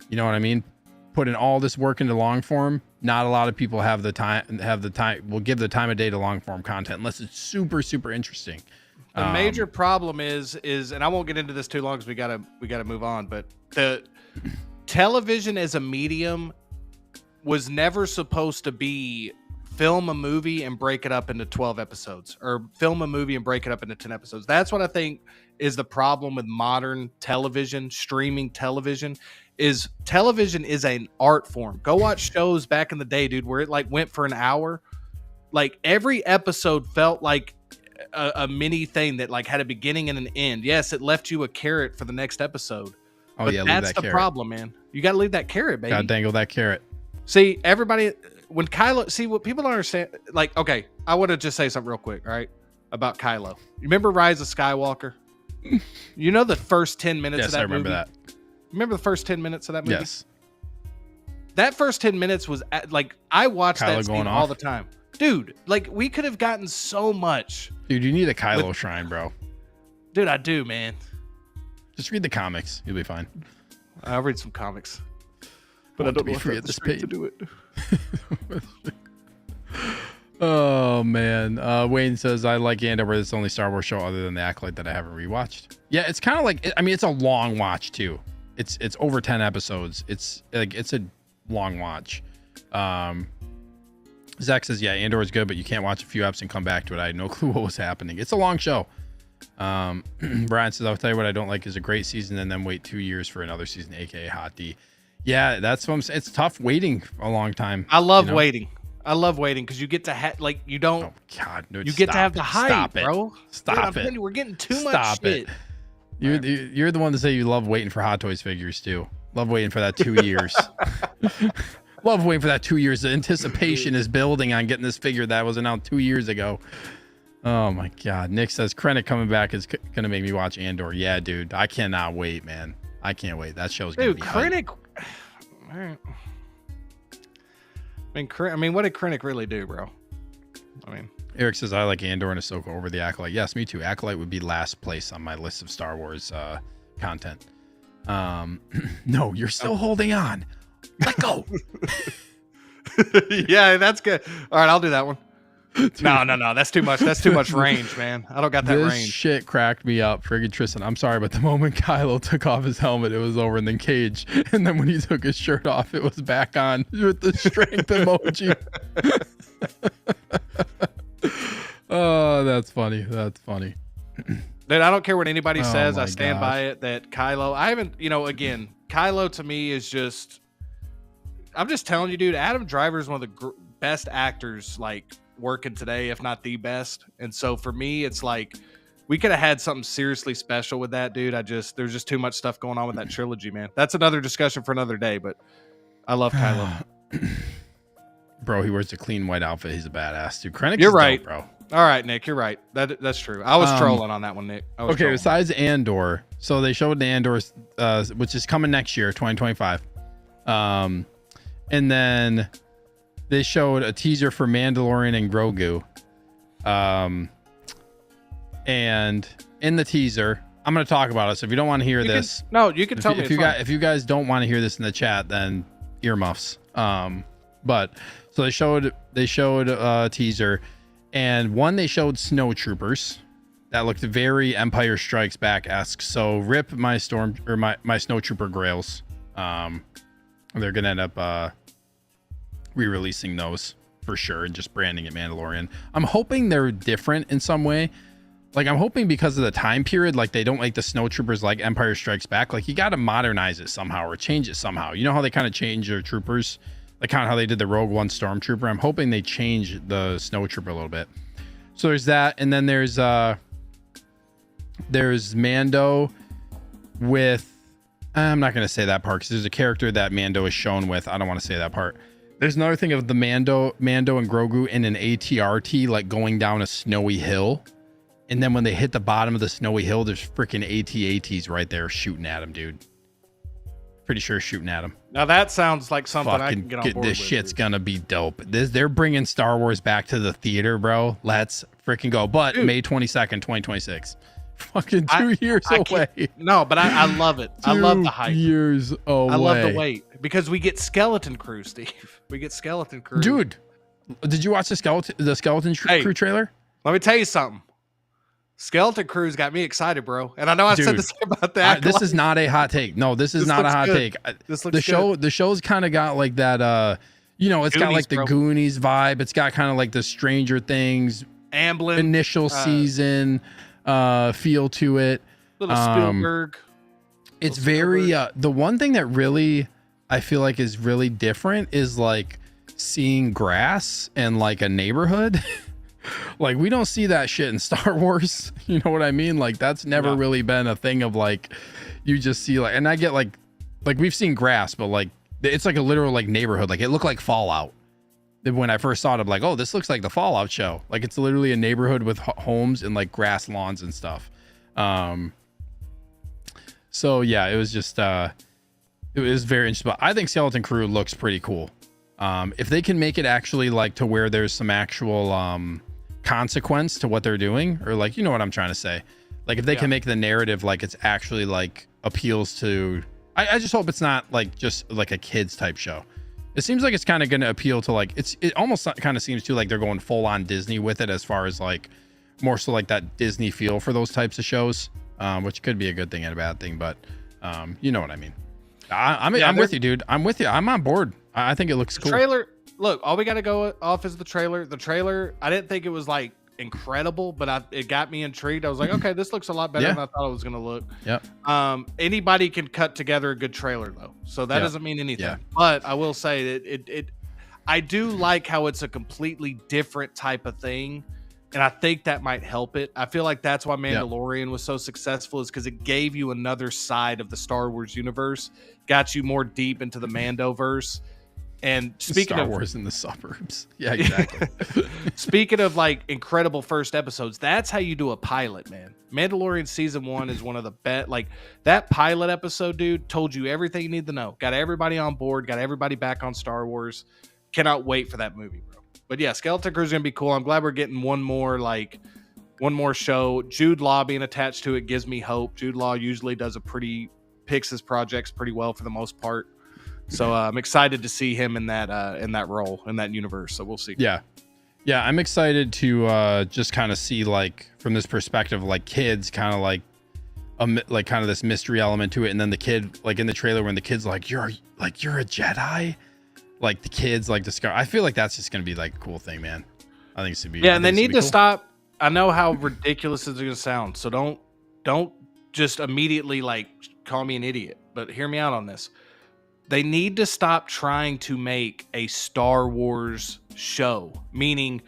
You know what I mean? Putting all this work into long form. Not a lot of people have the time. Will give the time of day to long form content unless it's super, super interesting. The major problem is, and I won't get into this too long because we gotta move on. But the television as a medium was never supposed to be film a movie and break it up into 12 episodes or film a movie and break it up into 10 episodes. That's what I think is the problem with modern television, streaming television. Is television is an art form. Go watch shows back in the day, dude, where it like went for an hour. Like every episode felt like a mini thing that like had a beginning and an end. Yes, it left you a carrot for the next episode. Oh but yeah, that's the problem, man. You got to leave that carrot, baby. Gotta dangle that carrot. See, everybody, when Kylo, see what people don't understand. Like, okay, I want to just say something real quick, all right, about Kylo. You remember Rise of Skywalker? You know the first 10 minutes of that movie? Yes, I remember that. Remember the first 10 minutes of that movie? Yes. That first 10 minutes was like, I watched Kylo that scene going all off? the time. Dude, like we could have gotten so much. Dude, you need a Kylo shrine, bro. Dude, I do, man. Just read the comics. You'll be fine. I'll read some comics. But Want I to don't be know if free I at have the this strength to pain. do it. Oh man. Wayne says I like Andor. It's the only Star Wars show other than the Acolyte that I haven't rewatched. Yeah, it's kind of like, I mean, it's a long watch too. It's over 10 episodes. It's like it's a long watch. Zach says, yeah, Andor is good, but you can't watch a few eps and come back to it. I had no clue what was happening. It's a long show. Brian says, I'll tell you what I don't like is a great season and then wait 2 years for another season, aka Hot D. Yeah, that's what I'm saying. It's tough waiting a long time. I love waiting. I love waiting because you get to like you don't. Oh God, dude, you get to have the hype, bro. Stop Dude, it. We're getting too much shit. You're the one to say you love waiting for Hot Toys figures too. Love waiting for that 2 years. Love waiting for that 2 years. The anticipation is building on getting this figure that was announced 2 years ago. Oh my God. Nick says Krennic coming back is gonna make me watch Andor. Yeah, dude. I cannot wait, man. I can't wait. That show's gonna be Krennic. All right. I mean, what did Krennic really do, bro? I mean, Eric says I like Andor and Ahsoka over the Acolyte. Yes, me too. Acolyte would be last place on my list of Star Wars content. No, you're still holding on. Let go. Yeah, that's good. All right, I'll do that one. No, that's too much. That's too much range, man. I don't got that This range. shit cracked me up, friggin' Tristan. I'm sorry, but the moment Kylo took off his helmet, it was over, and then Cage, and then when he took his shirt off, it was back on with the strength emoji. Oh, that's funny. That's funny. Dude, I don't care what anybody says. I stand gosh. by it that Kylo, I haven't, again, Kylo to me is just, I'm just telling you, dude, Adam Driver is one of the best actors, like, working today, if not the best. And so for me, it's like, we could have had something seriously special with that, dude. There's just too much stuff going on with that trilogy, man. That's another discussion for another day, but I love Kylo. Bro, he wears a clean white outfit. He's a badass, dude. Krennic You're is right, dope, bro. All right, Nick, you're right. That's true. I was trolling on that one, Nick. Okay, trolling. besides Andor, so they showed the Andor, which is coming next year, 2025. And then they showed a teaser for Mandalorian and Grogu. And in the teaser, I'm going to talk about it. So if you don't want to hear this, you can tell me. If you guys don't want to hear this in the chat, then earmuffs. But so they showed a teaser. And one, they showed snow troopers that looked very Empire Strikes Back-esque. So rip my my snow trooper grails. They're gonna end up re-releasing those for sure and just branding it Mandalorian. I'm hoping they're different in some way. Like, I'm hoping because of the time period, like, they don't make the snow troopers like Empire Strikes Back. Like, you got to modernize it somehow or change it somehow. You know how they kind of change their troopers? Like kind of how they did the Rogue One Stormtrooper. I'm hoping they change the Snow Trooper a little bit. So there's that, and then there's Mando with. I'm not gonna say that part because there's a character that Mando is shown with. I don't want to say that part. There's another thing of the Mando and Grogu in an ATRT, like going down a snowy hill, and then when they hit the bottom of the snowy hill, there's freaking AT-ATs right there shooting at him, dude. Pretty sure shooting at him. Now that sounds like something I can get on board this with. shit's gonna be dope. They're bringing Star Wars back to the theater, bro. Let's freaking go. But dude, May 22nd, 2026. Fucking 2 years away. No, but I love it. I love the hype. 2 years away. I love the wait because we get Skeleton Crew, Steve. We get Skeleton Crew. Dude, did you watch the Skeleton Crew trailer? Let me tell you something. Skeleton Crew's got me excited, bro. And I know I said this about that. This is not a hot take. No, this is not a hot take. This looks good. The show's kind of got like that. It's got like the Goonies vibe. It's got kind of like the Stranger Things Amblin initial season feel to it. Little Spielberg. It's very the one thing that really I feel like is really different is like seeing grass and like a neighborhood. Like, we don't see that shit in Star Wars. You know what I mean? Like, that's never really been a thing of like, you just see like, and I get like we've seen grass, but like, it's like a literal like neighborhood. Like, it looked like Fallout. When I first saw it, I'm like, oh, this looks like the Fallout show. Like, it's literally a neighborhood with homes and like grass lawns and stuff. So yeah, it was just, it was very interesting. But I think Skeleton Crew looks pretty cool. If they can make it actually like to where there's some actual, consequence to what they're doing, or like, you know what I'm trying to say, like if they can make the narrative like it's actually like appeals to, I just hope it's not like just like a kids type show. It seems like it's kind of going to appeal to like, it almost kind of seems too like they're going full on Disney with it, as far as like more so like that Disney feel for those types of shows, which could be a good thing and a bad thing, but you know what I mean. I'm with you, dude. I'm with you. I'm on board. I think it looks cool. Trailer. Look, all we got to go off is the trailer. The trailer, I didn't think it was like incredible, but it got me intrigued. I was like, okay, this looks a lot better than I thought it was going to look. Yep. Anybody can cut together a good trailer though, so that doesn't mean anything. Yeah. But I will say that I do like how it's a completely different type of thing, and I think that might help it. I feel like that's why Mandalorian was so successful, is because it gave you another side of the Star Wars universe, got you more deep into the Mandoverse. And speaking Star of Wars in the suburbs. Yeah, exactly. Speaking of like incredible first episodes, that's how you do a pilot, man. Mandalorian season 1 is one of the best. Like, that pilot episode, dude, told you everything you need to know. Got everybody on board, got everybody back on Star Wars. Cannot wait for that movie, bro. But yeah, Skeleton Crew is gonna be cool. I'm glad we're getting one more show. Jude Law being attached to it gives me hope. Jude Law usually does a pretty picks his projects pretty well for the most part. So I'm excited to see him in that role in that universe. So we'll see. Yeah, I'm excited to just kind of see, like, from this perspective, like kids kind of like kind of this mystery element to it, and then the kid, like in the trailer when the kid's like you're a Jedi, like the kids like discover. I feel like that's just gonna be like a cool thing, man. I think it's gonna be and they need to stop. I know how ridiculous it's gonna sound, so don't just immediately like call me an idiot, but hear me out on this. They need to stop trying to make a Star Wars show, meaning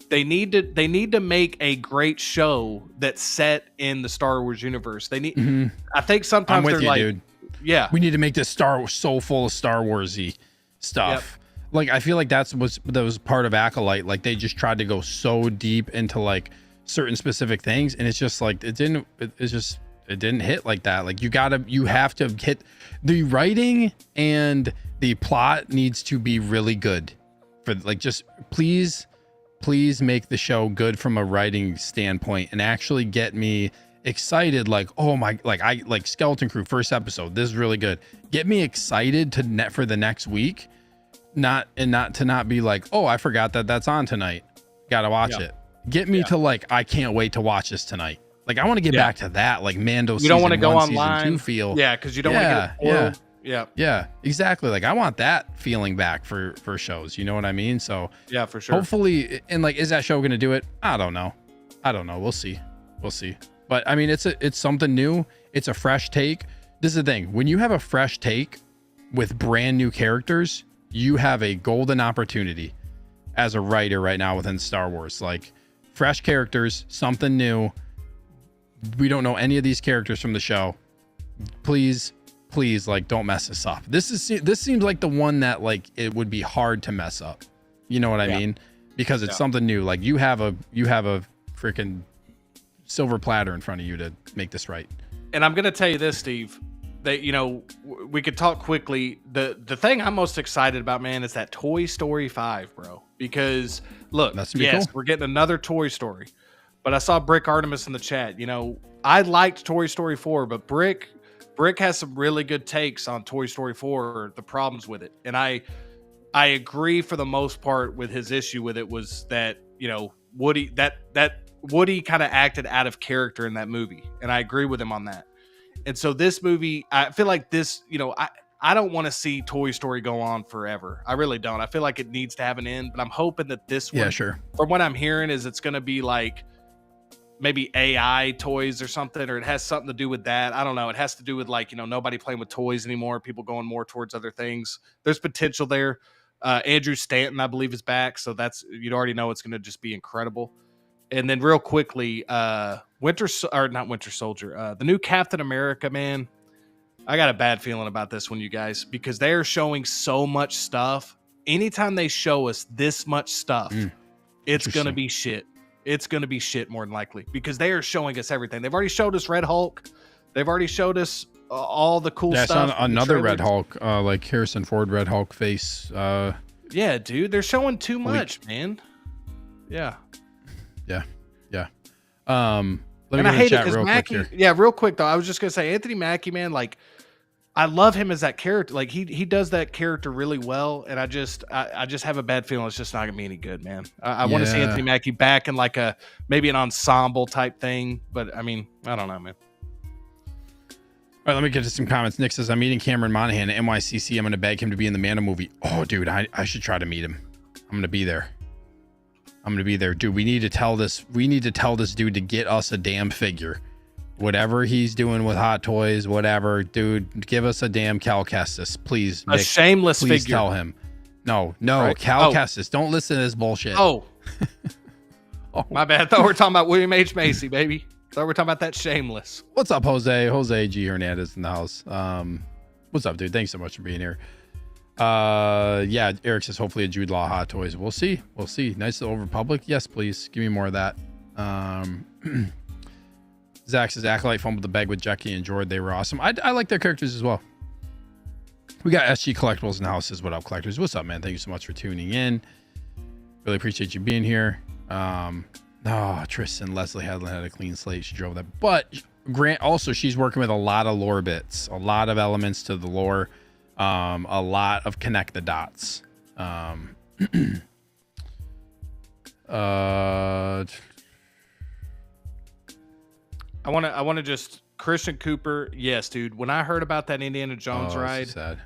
they need to make a great show that's set in the Star Wars universe. They need. I think sometimes I'm with they're you, like, dude. yeah, we need to make this so full of Star Warsy stuff. Yep. Like I feel like that was part of Acolyte. Like they just tried to go so deep into like certain specific things, and it's just like it didn't hit like that. Like you have to hit the writing, and the plot needs to be really good for like, just please make the show good from a writing standpoint and actually get me excited. Like, oh my, like I like Skeleton Crew first episode, this is really good. Get me excited for the next week, not be like, oh, I forgot that's on tonight, gotta watch it. Get me to like, I can't wait to watch this tonight. Like I want to get back to that, like Mando. You don't want to go 1, online. Season 2 feel. Yeah, because you don't want to get spoiled. Yeah, exactly. Like I want that feeling back for shows. You know what I mean? So yeah, for sure. Hopefully, and like, is that show going to do it? I don't know. We'll see. But I mean, it's something new. It's a fresh take. This is the thing. When you have a fresh take with brand new characters, you have a golden opportunity as a writer right now within Star Wars. Like fresh characters, something new. We don't know any of these characters from the show. Please, like, don't mess this up. This seems like the one that like it would be hard to mess up. You know what I mean? Because it's something new. Like you have a freaking silver platter in front of you to make this right. And I'm gonna tell you this, Steve, that we could talk quickly. The thing I'm most excited about, man, is that Toy Story 5, bro. Because look, yes, cool. We're getting another Toy Story. But I saw Brick Artemis in the chat. I liked Toy Story 4, but Brick has some really good takes on Toy Story 4, the problems with it. And I agree for the most part with his issue with it was that, Woody, that Woody kind of acted out of character in that movie. And I agree with him on that. And so this movie, I feel like this, I don't want to see Toy Story go on forever. I really don't. I feel like it needs to have an end, but I'm hoping that this one, sure. From what I'm hearing, is it's going to be like maybe AI toys or something, or it has something to do with that. I don't know. It has to do with like, nobody playing with toys anymore. People going more towards other things. There's potential there. Andrew Stanton, I believe, is back. So you'd already know it's going to just be incredible. And then real quickly, not Winter Soldier, the new Captain America, man. I got a bad feeling about this one, you guys, because they are showing so much stuff. Anytime they show us this much stuff, it's going to be shit. It's going to be shit more than likely because they are showing us everything. They've already showed us Red Hulk. They've already showed us all the cool stuff. Another Red Hulk, like Harrison Ford Red Hulk face. Yeah, dude, they're showing too much, man. Yeah. Let me and I hate it because Mackie. Yeah, real quick though, I was just gonna say Anthony Mackie, man. Like, I love him as that character. Like he does that character really well, and I just have a bad feeling it's just not gonna be any good, man. I want to see Anthony Mackie back in like maybe an ensemble type thing, but I mean, I don't know, man. All right, let me get to some comments. Nick says, I'm meeting Cameron Monaghan at NYCC. I'm going to beg him to be in the Mando movie. Oh, dude, I should try to meet him. I'm going to be there. Dude, we need to tell this dude to get us a damn figure. Whatever he's doing with Hot Toys, whatever, dude, give us a damn Cal Kestis, please. Nick, a shameless please figure. Tell him. No, right. Cal Kestis. Don't listen to this bullshit. Oh, my bad. I thought we were talking about William H. Macy, baby. Thought we were talking about that shameless. What's up, Jose? Jose G. Hernandez in the house. What's up, dude? Thanks so much for being here. Yeah, Eric says hopefully a Jude Law Hot Toys. We'll see. Nice Old Republic. Yes, please. Give me more of that. Zach says Acolyte fumbled the bag with Jackie and Jord. They were awesome. I like their characters as well. We got SG Collectibles in the house. Says what up, collectors? What's up, man? Thank you so much for tuning in. Really appreciate you being here. No, Tristan Leslie Hadlin had a clean slate. She drove that. But Grant also, she's working with a lot of lore bits, a lot of elements to the lore, a lot of connect the dots. I want to just Christian Cooper. Yes, dude. When I heard about that Indiana Jones ride, so sad.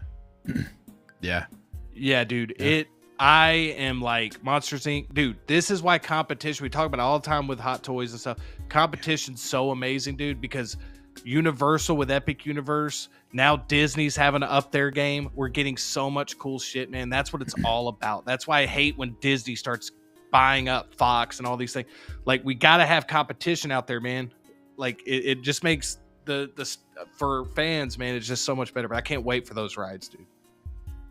Yeah. Yeah, dude. Yeah. I am like Monsters Inc. Dude, this is why competition, we talk about it all the time with Hot Toys and stuff. Competition's so amazing, dude, because Universal with Epic Universe, now Disney's having to up their game. We're getting so much cool shit, man. That's what it's all about. That's why I hate when Disney starts buying up Fox and all these things. Like, we got to have competition out there, man. Like, it just makes the for fans, man, it's just so much better. But I can't wait for those rides, dude.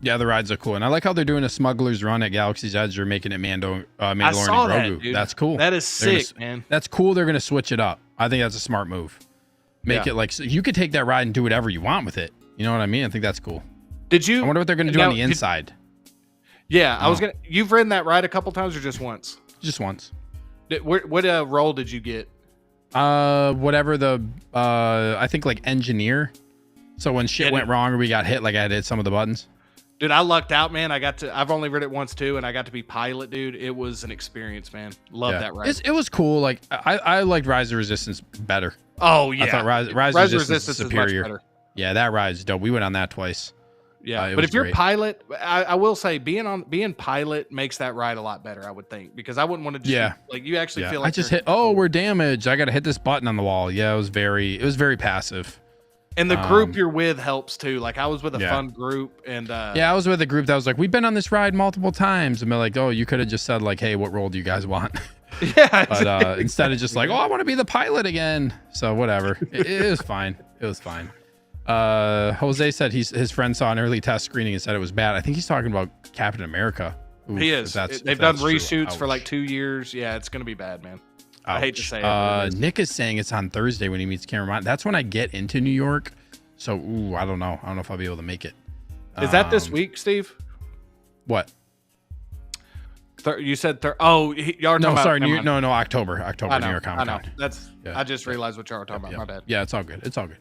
Yeah, the rides are cool, and I like how they're doing a Smuggler's Run at Galaxy's Edge. They're making it Mandalorian and Grogu. Dude. That's cool. That is sick, man. That's cool. They're gonna switch it up. I think that's a smart move. Make it like so you could take that ride and do whatever you want with it. You know what I mean? I think that's cool. Did you? I wonder what they're gonna do on the inside. I was gonna. You've ridden that ride a couple times or just once? Just once. What role did you get? Whatever the I think like engineer. So when shit went wrong or we got hit, like I hit some of the buttons. Dude, I lucked out, man. I've only read it once too, and I got to be pilot, dude. It was an experience, man. Love that ride. It was cool. Like I liked Rise of Resistance better. Oh yeah, I thought Rise of Resistance is superior. Much better. Yeah, that ride's dope. We went on that twice. Yeah, but if you're pilot, I will say being pilot makes that ride a lot better. I would think, because I wouldn't want to just like you actually feel like I just hit. Oh, we're damaged. I got to hit this button on the wall. Yeah, it was very passive. And the group you're with helps too. Like I was with a fun group, and I was with a group that was like, we've been on this ride multiple times, and they're like, oh, you could have just said like, hey, what role do you guys want? Yeah, but instead of just like, oh, I want to be the pilot again. So whatever, it was fine. It was fine. Jose said his friend saw an early test screening and said it was bad. I think he's talking about Captain America. Oof, he is. They've done reshoots for like 2 years. Yeah, it's gonna be bad, man. Ouch. I hate to say it. Nick is saying it's on Thursday when he meets Cameron. That's when I get into New York. So, I don't know. I don't know if I'll be able to make it. Is that this week, Steve? What? You said y'all were talking about, sorry. October, New York Comic Con. I know. That's. Yeah. I just realized what y'all were talking about. My bad. Yeah, it's all good. It's all good.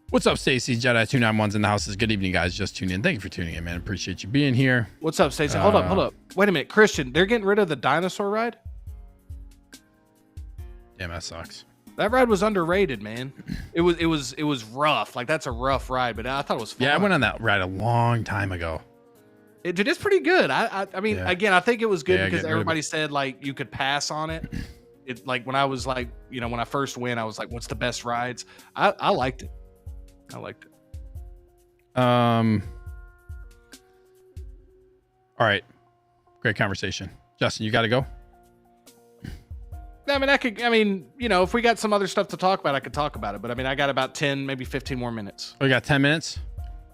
What's up, Stacy? Jedi 291's in the house. Good evening, guys. Just tuned in. Thank you for tuning in, man. Appreciate you being here. What's up, Stacy? Hold up. Wait a minute, Christian. They're getting rid of the dinosaur ride. Damn, that sucks. That ride was underrated, man. It was rough. Like that's a rough ride, but I thought it was fun. Yeah, I went on that ride a long time ago. Dude, it's pretty good. I mean, again, I think it was good because everybody said like you could pass on it. It like when I was like, when I first went, I was like, what's the best rides? I liked it. All right. Great conversation. Justin, you got to go? I mean, if we got some other stuff to talk about, I could talk about it. But I mean, I got about 10, maybe 15 more minutes. Oh, you got 10 minutes?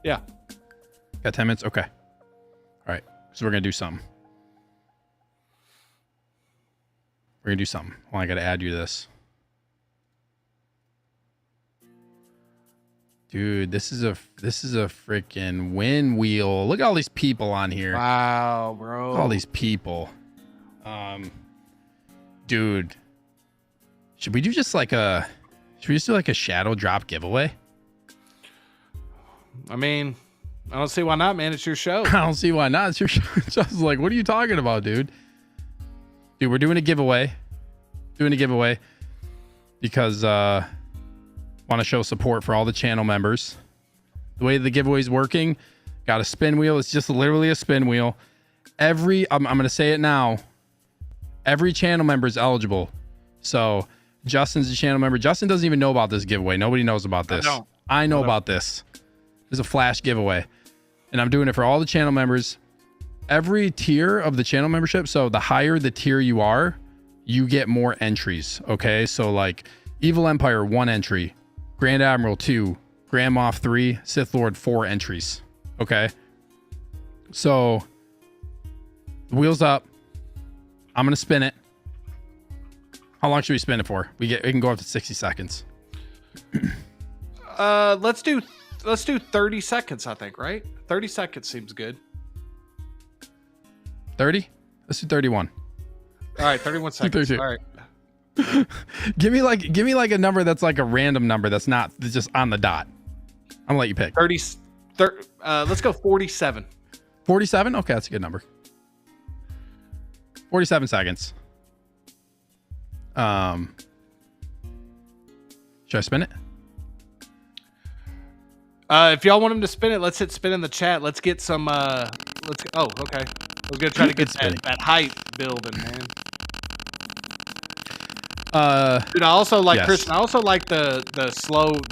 Yeah. Got 10 minutes? Okay. All right. So we're going to do something. Well, I got to add you to this. Dude, this is a freaking win wheel. Look at all these people on here. Wow, bro. All these people. Dude, should we just do like a shadow drop giveaway? I mean, I don't see why not, man. It's your show. I don't see why not. It's your show. Just like, what are you talking about, dude? Dude, we're doing a giveaway. Because want to show support for all the channel members. The way the giveaway is working, got a spin wheel. It's just literally a spin wheel. I'm going to say it now. Every channel member is eligible. So Justin's a channel member. Justin doesn't even know about this giveaway. Nobody knows about this. I know about this. There's a flash giveaway. And I'm doing it for all the channel members. Every tier of the channel membership. So the higher the tier you are, you get more entries. Okay. So like Evil Empire, 1 entry. Grand Admiral, 2. Grand Moff, 3. Sith Lord, 4 entries. Okay. So the wheel's up. I'm going to spin it. How long should we spin it for? It can go up to 60 seconds. Let's do 30 seconds, I think, right? 30 seconds seems good. 30? Let's do 31. All right, 31 seconds. 32. All right. Give me like a number that's like a random number that's not just on the dot. I'm gonna let you pick. 30. Let's go 47. 47. Okay, that's a good number. 47 seconds. Should I spin it? If y'all want him to spin it, let's hit spin in the chat. Let's get some. Oh, okay. We're gonna try to get that hype building, man. Dude, I also like Christian. I also like the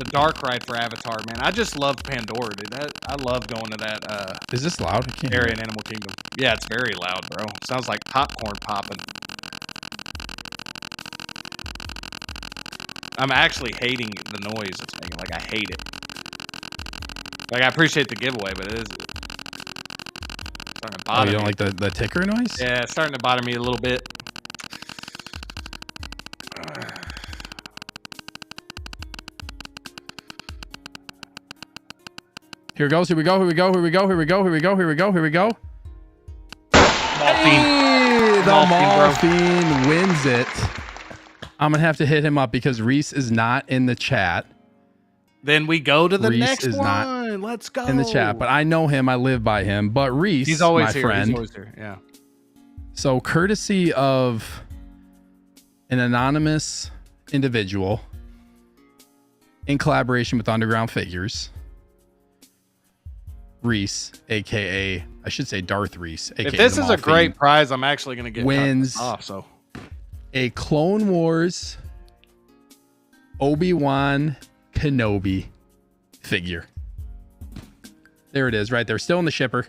dark ride for Avatar, man. I just love Pandora, dude. I love going to that. Is this loud? I can't area in Animal Kingdom. Yeah, it's very loud, bro. Sounds like popcorn popping. I'm actually hating the noise it's making. Like, I hate it. Like, I appreciate the giveaway, but it is starting to bother me. You don't like the ticker noise? Yeah, it's starting to bother me a little bit. Here goes. Here we go. Here we go. Here we go. Here we go. Here we go. Here we go. Here we go. Hey, the Morphine wins it. I'm gonna have to hit him up because Reese is not in the chat. Then we go to the Reese next is one. not Let's go. in the chat, but I know him. I live by him. But Reese, he's always my here. friend. He's always here. Yeah. So, courtesy of an anonymous individual in collaboration with Underground Figures, Reese, aka I should say Darth Reese, aka if this is a great prize, I'm actually gonna get wins off. So, a Clone Wars Obi-Wan Kenobi figure. There it is, right there, still in the shipper.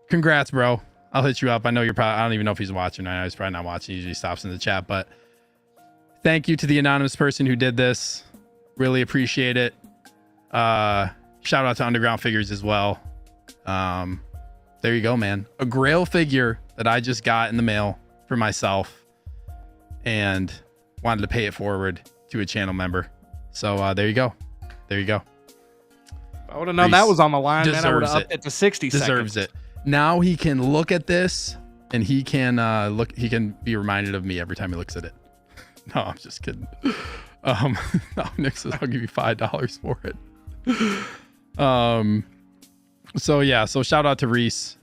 Congrats, bro. I'll hit you up. I know you're probably, I don't even know if he's watching. I know he's probably not watching. He usually stops in the chat, but thank you to the anonymous person who did this. Really appreciate it. Shout out to Underground Figures as well. There you go, man. A Grail figure that I just got in the mail for myself and wanted to pay it forward to a channel member. So there you go. There you go. I would have known that was on the line, man. I would have Deserves upped it to 60 seconds. Deserves it. Now he can look at this and he can he can be reminded of me every time he looks at it. No, I'm just kidding. No, Nick says I'll give you $5 for it. So yeah, so shout out to Reese,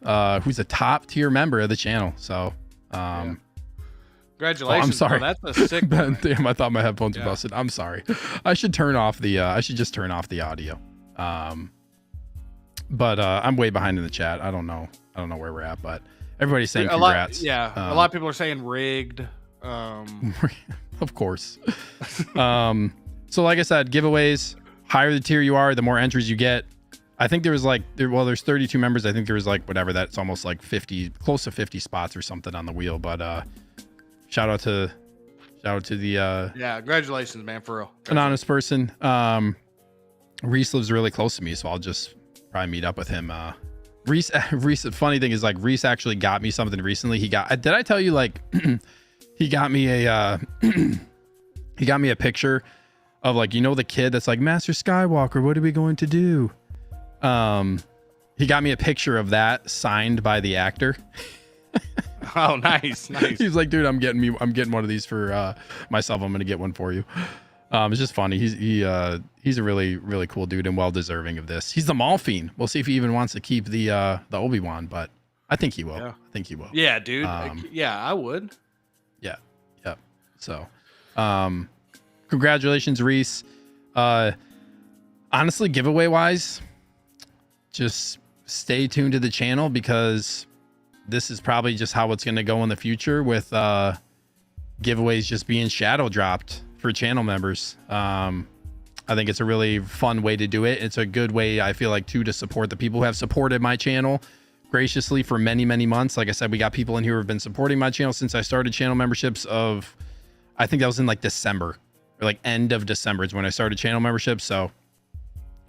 who's a top tier member of the channel. So congratulations. I'm sorry. Bro. That's a sick one. Damn, I thought my headphones were busted. I'm sorry. I should turn off the I should just turn off the audio. But I'm way behind in the chat. I don't know where we're at, but everybody's saying congrats. A lot of people are saying rigged. Of course. So like I said, giveaways, higher the tier you are, the more entries you get. I think there's 32 members. I think there was like whatever, that's almost like 50, close to 50 spots or something on the wheel. But shout out to the congratulations, man, for real. Anonymous person. Reese lives really close to me, so I'll just probably meet up with him. Reese, the funny thing is, like, Reese actually got me something recently. Did I tell you, like, he got me a picture of, like, the kid that's like, Master Skywalker, what are we going to do? He got me a picture of that signed by the actor. Oh, nice. He's like, dude, I'm getting one of these for myself. I'm gonna get one for you. It's just funny. He's a really, really cool dude and well deserving of this. He's the Morphine. We'll see if he even wants to keep the Obi-Wan, but I think he will. Yeah. I think he will. Yeah, dude. Yeah, I would. Yeah. Yep. So, congratulations, Reese. Honestly, giveaway wise, just stay tuned to the channel because this is probably just how it's going to go in the future with giveaways just being shadow dropped for channel members. I think it's a really fun way to do it. It's a good way, I feel like, to support the people who have supported my channel graciously for many, many months. Like I said, we got people in here who have been supporting my channel since I started channel memberships of, I think that was in like December or like end of December is when I started channel memberships. So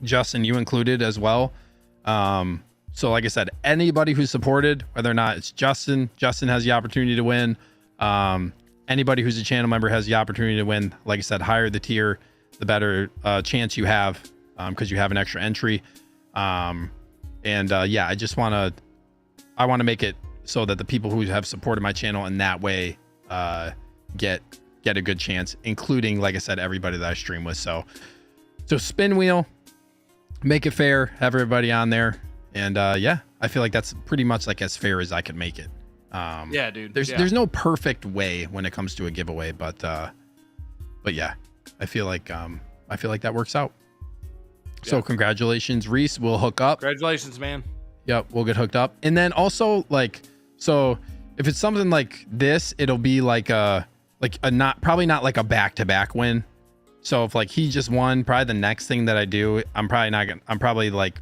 Justin, you included as well. So like I said, anybody who's supported, whether or not it's Justin has the opportunity to win. Anybody who's a channel member has the opportunity to win. Like I said, higher the tier, the better chance you have, because you have an extra entry. I want to make it so that the people who have supported my channel in that way get a good chance, including, like I said, everybody that I stream with. So spin wheel, make it fair, have everybody on there, and yeah, I feel like that's pretty much like as fair as I could make it. Yeah, dude. There's no perfect way when it comes to a giveaway, but yeah, I feel like that works out. So congratulations, Reese. We'll hook up. Congratulations, man. Yep, we'll get hooked up. And then also, like, so if it's something like this, it'll be like a probably not like a back-to-back win. So if like he just won, probably the next thing that I do, I'm probably like,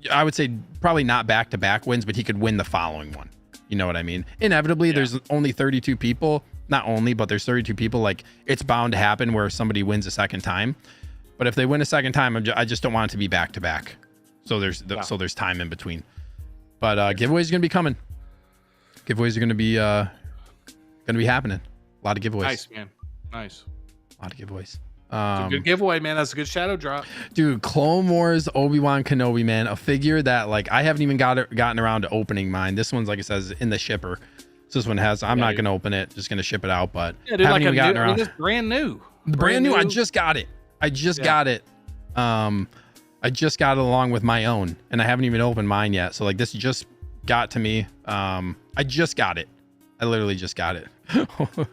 I would say probably not back-to-back wins, but he could win the following one. You know what I mean? Inevitably, there's only 32 people. Not only, but there's 32 people. Like, it's bound to happen where somebody wins a second time. But if they win a second time, I just don't want it to be back-to-back. So there's time in between. But giveaways are gonna be coming. Giveaways are gonna be happening. A lot of giveaways. Nice, man. Nice. A lot of giveaways. It's a good giveaway, man. That's a good shadow drop. Dude, Clone Wars Obi-Wan Kenobi, man. A figure that, like, I haven't even gotten around to opening mine. This one's, like it says, in the shipper. So this one has, I'm not gonna open it, just gonna ship it out, but yeah, dude, haven't even gotten around. I mean, it's brand new. Brand new. I just got it. I just got it along with my own, and I haven't even opened mine yet. So like, this just got to me. I just got it. I literally just got it.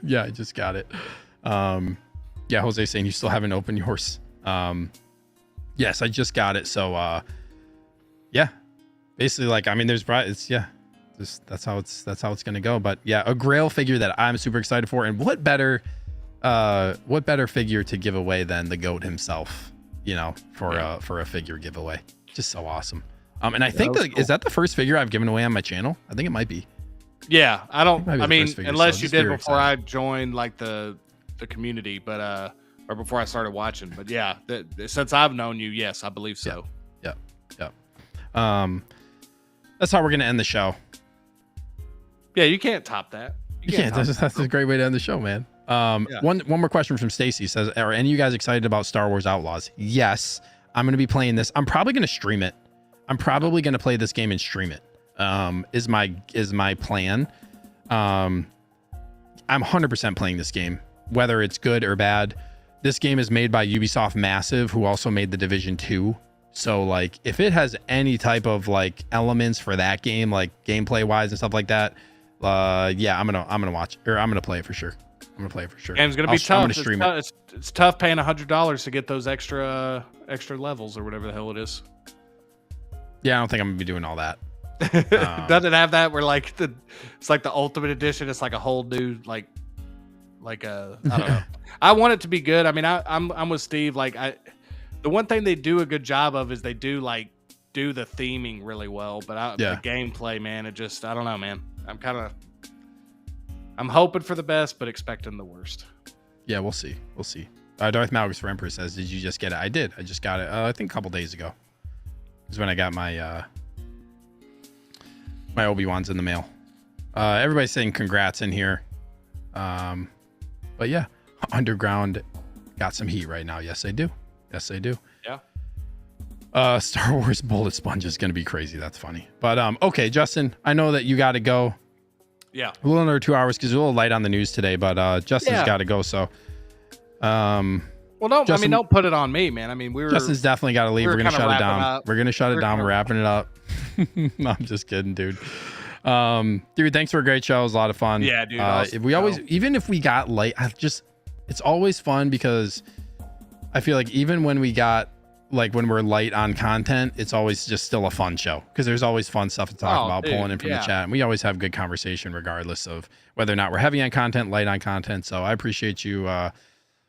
Yeah, I just got it. Yeah, Jose saying you still haven't opened yours. Yes, I just got it. So yeah, basically, like, I mean, there's probably, that's how it's gonna go. But yeah, a Grail figure that I'm super excited for, and what better figure to give away than the GOAT himself, you know, for a figure giveaway. Just so awesome. And I think cool. Is that the first figure I've given away on my channel? I think it might be. Yeah, I mean, figure, unless you did before I joined like the community, but or before I started watching. But yeah, since I've known you, yes, I believe so. Yeah. That's how we're gonna end the show. Yeah, you can't top that. You can't. That's a great way to end the show, man. One more question from Stacy says, are any of you guys excited about Star Wars Outlaws? Yes, I'm going to be playing this. I'm probably going to stream it. I'm probably going to play this game and stream it. Is my plan. I'm 100% playing this game, whether it's good or bad. This game is made by Ubisoft Massive, who also made The Division 2. So like, if it has any type of like elements for that game, like gameplay wise and stuff like that, yeah, I'm gonna watch, or I'm gonna play it for sure. I'm gonna play it for sure. Game's gonna be tough. I'm gonna stream it. It's tough paying $100 to get those extra levels or whatever the hell it is. Yeah, I don't think I'm gonna be doing all that. Doesn't have that where like it's like the ultimate edition. It's like a whole new like a I don't know. I want it to be good. I mean, I'm with Steve. Like the one thing they do a good job of is they do the theming really well. But the gameplay, man, I don't know, man. I'm hoping for the best, but expecting the worst. Yeah, we'll see. Darth Malgus for Emperor says, did you just get it? I did. I just got it. I think a couple days ago is when I got my my Obi-Wan's in the mail. Everybody's saying congrats in here. But yeah, Underground got some heat right now. Yes, they do. Yeah. Star Wars Bullet Sponge is going to be crazy. That's funny. But okay, Justin, I know that you got to go. Yeah. A little under 2 hours because we're a little light on the news today, but Justin's got to go. So, well, don't put it on me, man. I mean, Justin's definitely got to leave. We're going to shut it down. We're going to shut it down. We're wrapping it up. No, I'm just kidding, dude. Dude, thanks for a great show. It was a lot of fun. Yeah, dude. Even if we got late, it's always fun because I feel like even when when we're light on content, it's always just still a fun show because there's always fun stuff to talk about, pulling in from the chat, and we always have good conversation regardless of whether or not we're heavy on content, light on content. So I appreciate you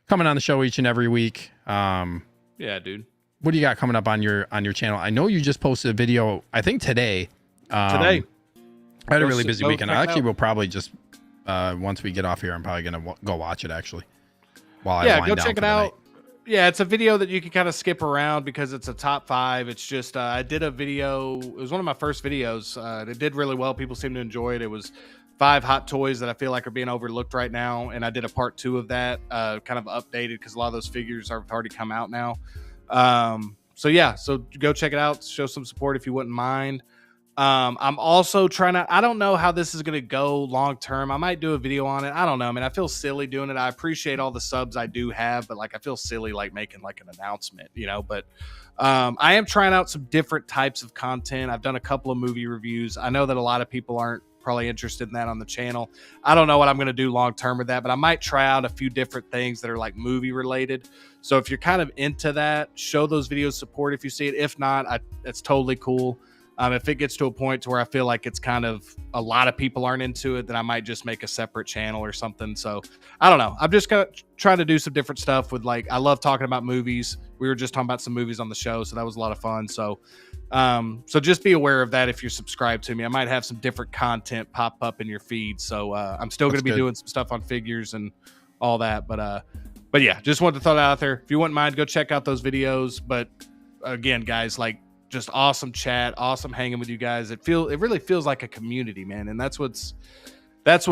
coming on the show each and every week. Yeah, dude. What do you got coming up on your channel? I know you just posted a video, I think today. I had a really busy weekend. I actually will probably just once we get off here, I'm probably gonna go watch it actually. While I wind go down check it out. Yeah, it's a video that you can kind of skip around because it's a top 5. It's just I did a video. It was one of my first videos. It did really well. People seem to enjoy it. It was 5 hot toys that I feel like are being overlooked right now, and I did a part 2 of that, kind of updated because a lot of those figures have already come out now. So go check it out. Show some support if you wouldn't mind. I'm also trying to, I don't know how this is going to go long term. I might do a video on it. I don't know. I mean, I feel silly doing it. I appreciate all the subs I do have, but like, I feel silly like making like an announcement, you know, but I am trying out some different types of content. I've done a couple of movie reviews. I know that a lot of people aren't probably interested in that on the channel. I don't know what I'm going to do long term with that, but I might try out a few different things that are like movie related. So if you're kind of into that, show those videos support if you see it. If not, it's totally cool. If it gets to a point to where I feel like it's kind of a lot of people aren't into it, then I might just make a separate channel or something. So I don't know. I'm just gonna try to do some different stuff with, like, I love talking about movies. We were just talking about some movies on the show, so that was a lot of fun. So so just be aware of that if you're subscribed to me. I might have some different content pop up in your feed. So I'm still going to be doing some stuff on figures and all that. But yeah, just wanted to throw that out there. If you wouldn't mind, go check out those videos. But again, guys, like, just awesome chat, awesome hanging with you guys. It really feels like a community, man. And that's what's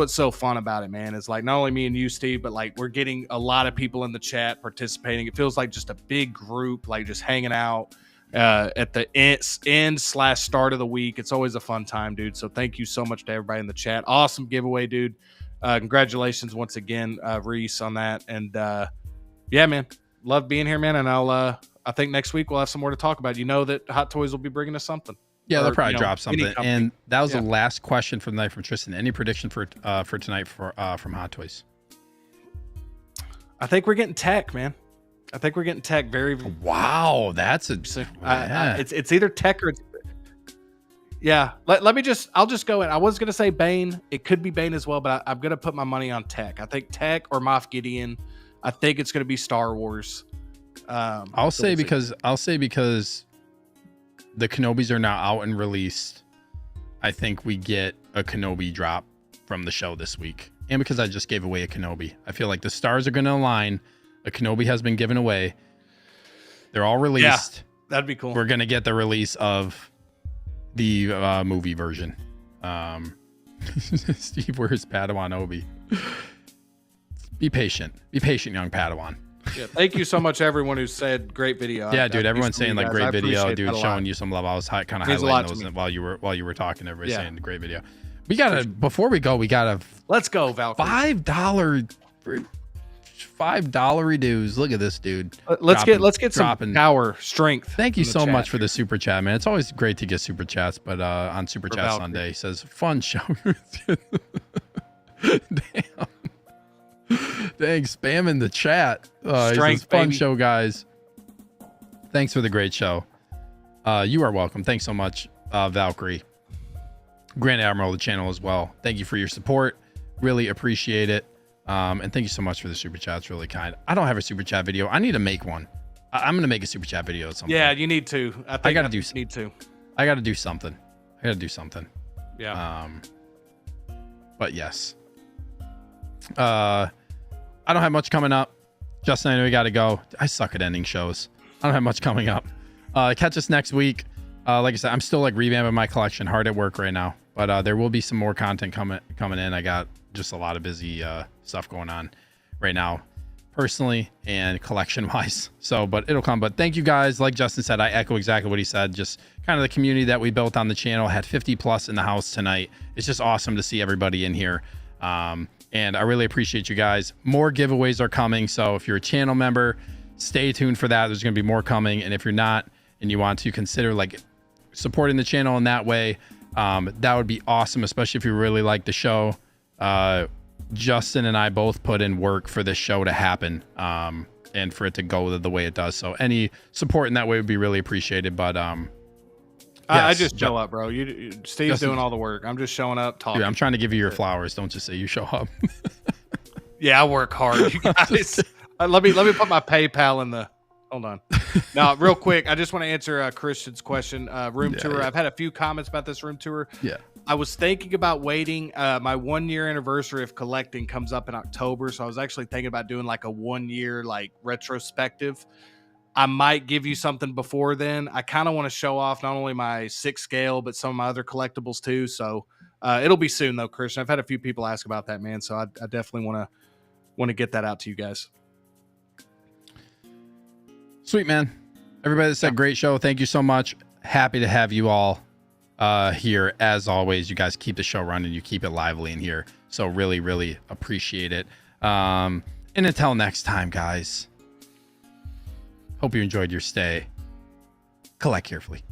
so fun about it, man. It's like not only me and you, Steve, but like we're getting a lot of people in the chat participating. It feels like just a big group, like just hanging out at the end/start of the week. It's always a fun time, dude. So thank you so much to everybody in the chat. Awesome giveaway, dude. Congratulations once again, Reese, on that. And yeah, man, love being here, man. And I think next week we'll have some more to talk about. You know that Hot Toys will be bringing us something. Yeah, they'll probably drop something. And that was the last question for the night from Tristan. Any prediction for tonight from Hot Toys? I think we're getting tech, man. I think we're getting tech. Wow, that's a. It's either tech or. Yeah, I'll just go in. I was gonna say Bane. It could be Bane as well, but I'm gonna put my money on tech. I think tech or Moff Gideon. I think it's gonna be Star Wars. I'll say because the Kenobis are now out and released. I think we get a Kenobi drop from the show this week, and because I just gave away a Kenobi, I feel like the stars are going to align. A Kenobi has been given away. They're all released. Yeah, that'd be cool. We're going to get the release of the movie version. Steve, where's Padawan Obi? Be patient, young Padawan. Yeah, thank you so much, everyone who said great video. Yeah, dude, everyone's saying like great video, dude, showing you some love. I was kind of highlighting those while you were talking. Everybody saying great video. We gotta before we go, let's go, Valkyrie. $5 dues. Look at this dude. Let's get some power, strength. Thank you so much for the super chat, man. It's always great to get super chats, but on Super Chat Sunday says fun show. Damn. Thanks, spam in the chat. Strength, fun show, guys. Thanks for the great show. You are welcome. Thanks so much, Valkyrie. Grand Admiral of the channel as well. Thank you for your support. Really appreciate it. And thank you so much for the super chat. It's really kind. I don't have a super chat video. I need to make one. I'm gonna make a super chat video at some point. Yeah, you need to. I gotta do something. Yeah. But yes. I don't have much coming up. Justin, I know you got to go. I suck at ending shows. I don't have much coming up. Catch us next week. Like I said, I'm still like revamping my collection, hard at work right now, but there will be some more content coming in. I got just a lot of busy stuff going on right now, personally and collection wise. So, but it'll come. But thank you guys. Like Justin said, I echo exactly what he said. Just kind of the community that we built on the channel. Had 50 plus in the house tonight. It's just awesome to see everybody in here. And I really appreciate you guys. More giveaways are coming. So if you're a channel member, stay tuned for that. There's going to be more coming. And if you're not, and you want to consider like supporting the channel in that way, that would be awesome, especially if you really like the show. Justin and I both put in work for this show to happen, and for it to go the way it does. So any support in that way would be really appreciated. But I just show up, bro. Steve's doing all the work. I'm just showing up, talking. Dude, I'm trying to give you your flowers. Don't just say you show up. Yeah, I work hard, you guys. Let me put my PayPal in the. Hold on. Now, real quick, I just want to answer Christian's question. Room tour. Yeah. I've had a few comments about this room tour. Yeah. I was thinking about waiting. My 1 year anniversary of collecting comes up in October, so I was actually thinking about doing like a 1 year like retrospective. I might give you something before then. I kind of want to show off not only my 6 scale, but some of my other collectibles too. So it'll be soon though, Christian. I've had a few people ask about that, man. So I definitely want to get that out to you guys. Sweet, man. Everybody that said great show. Thank you so much. Happy to have you all here. As always, you guys keep the show running. You keep it lively in here. So really, really appreciate it. And until next time, guys, hope you enjoyed your stay. Collect carefully.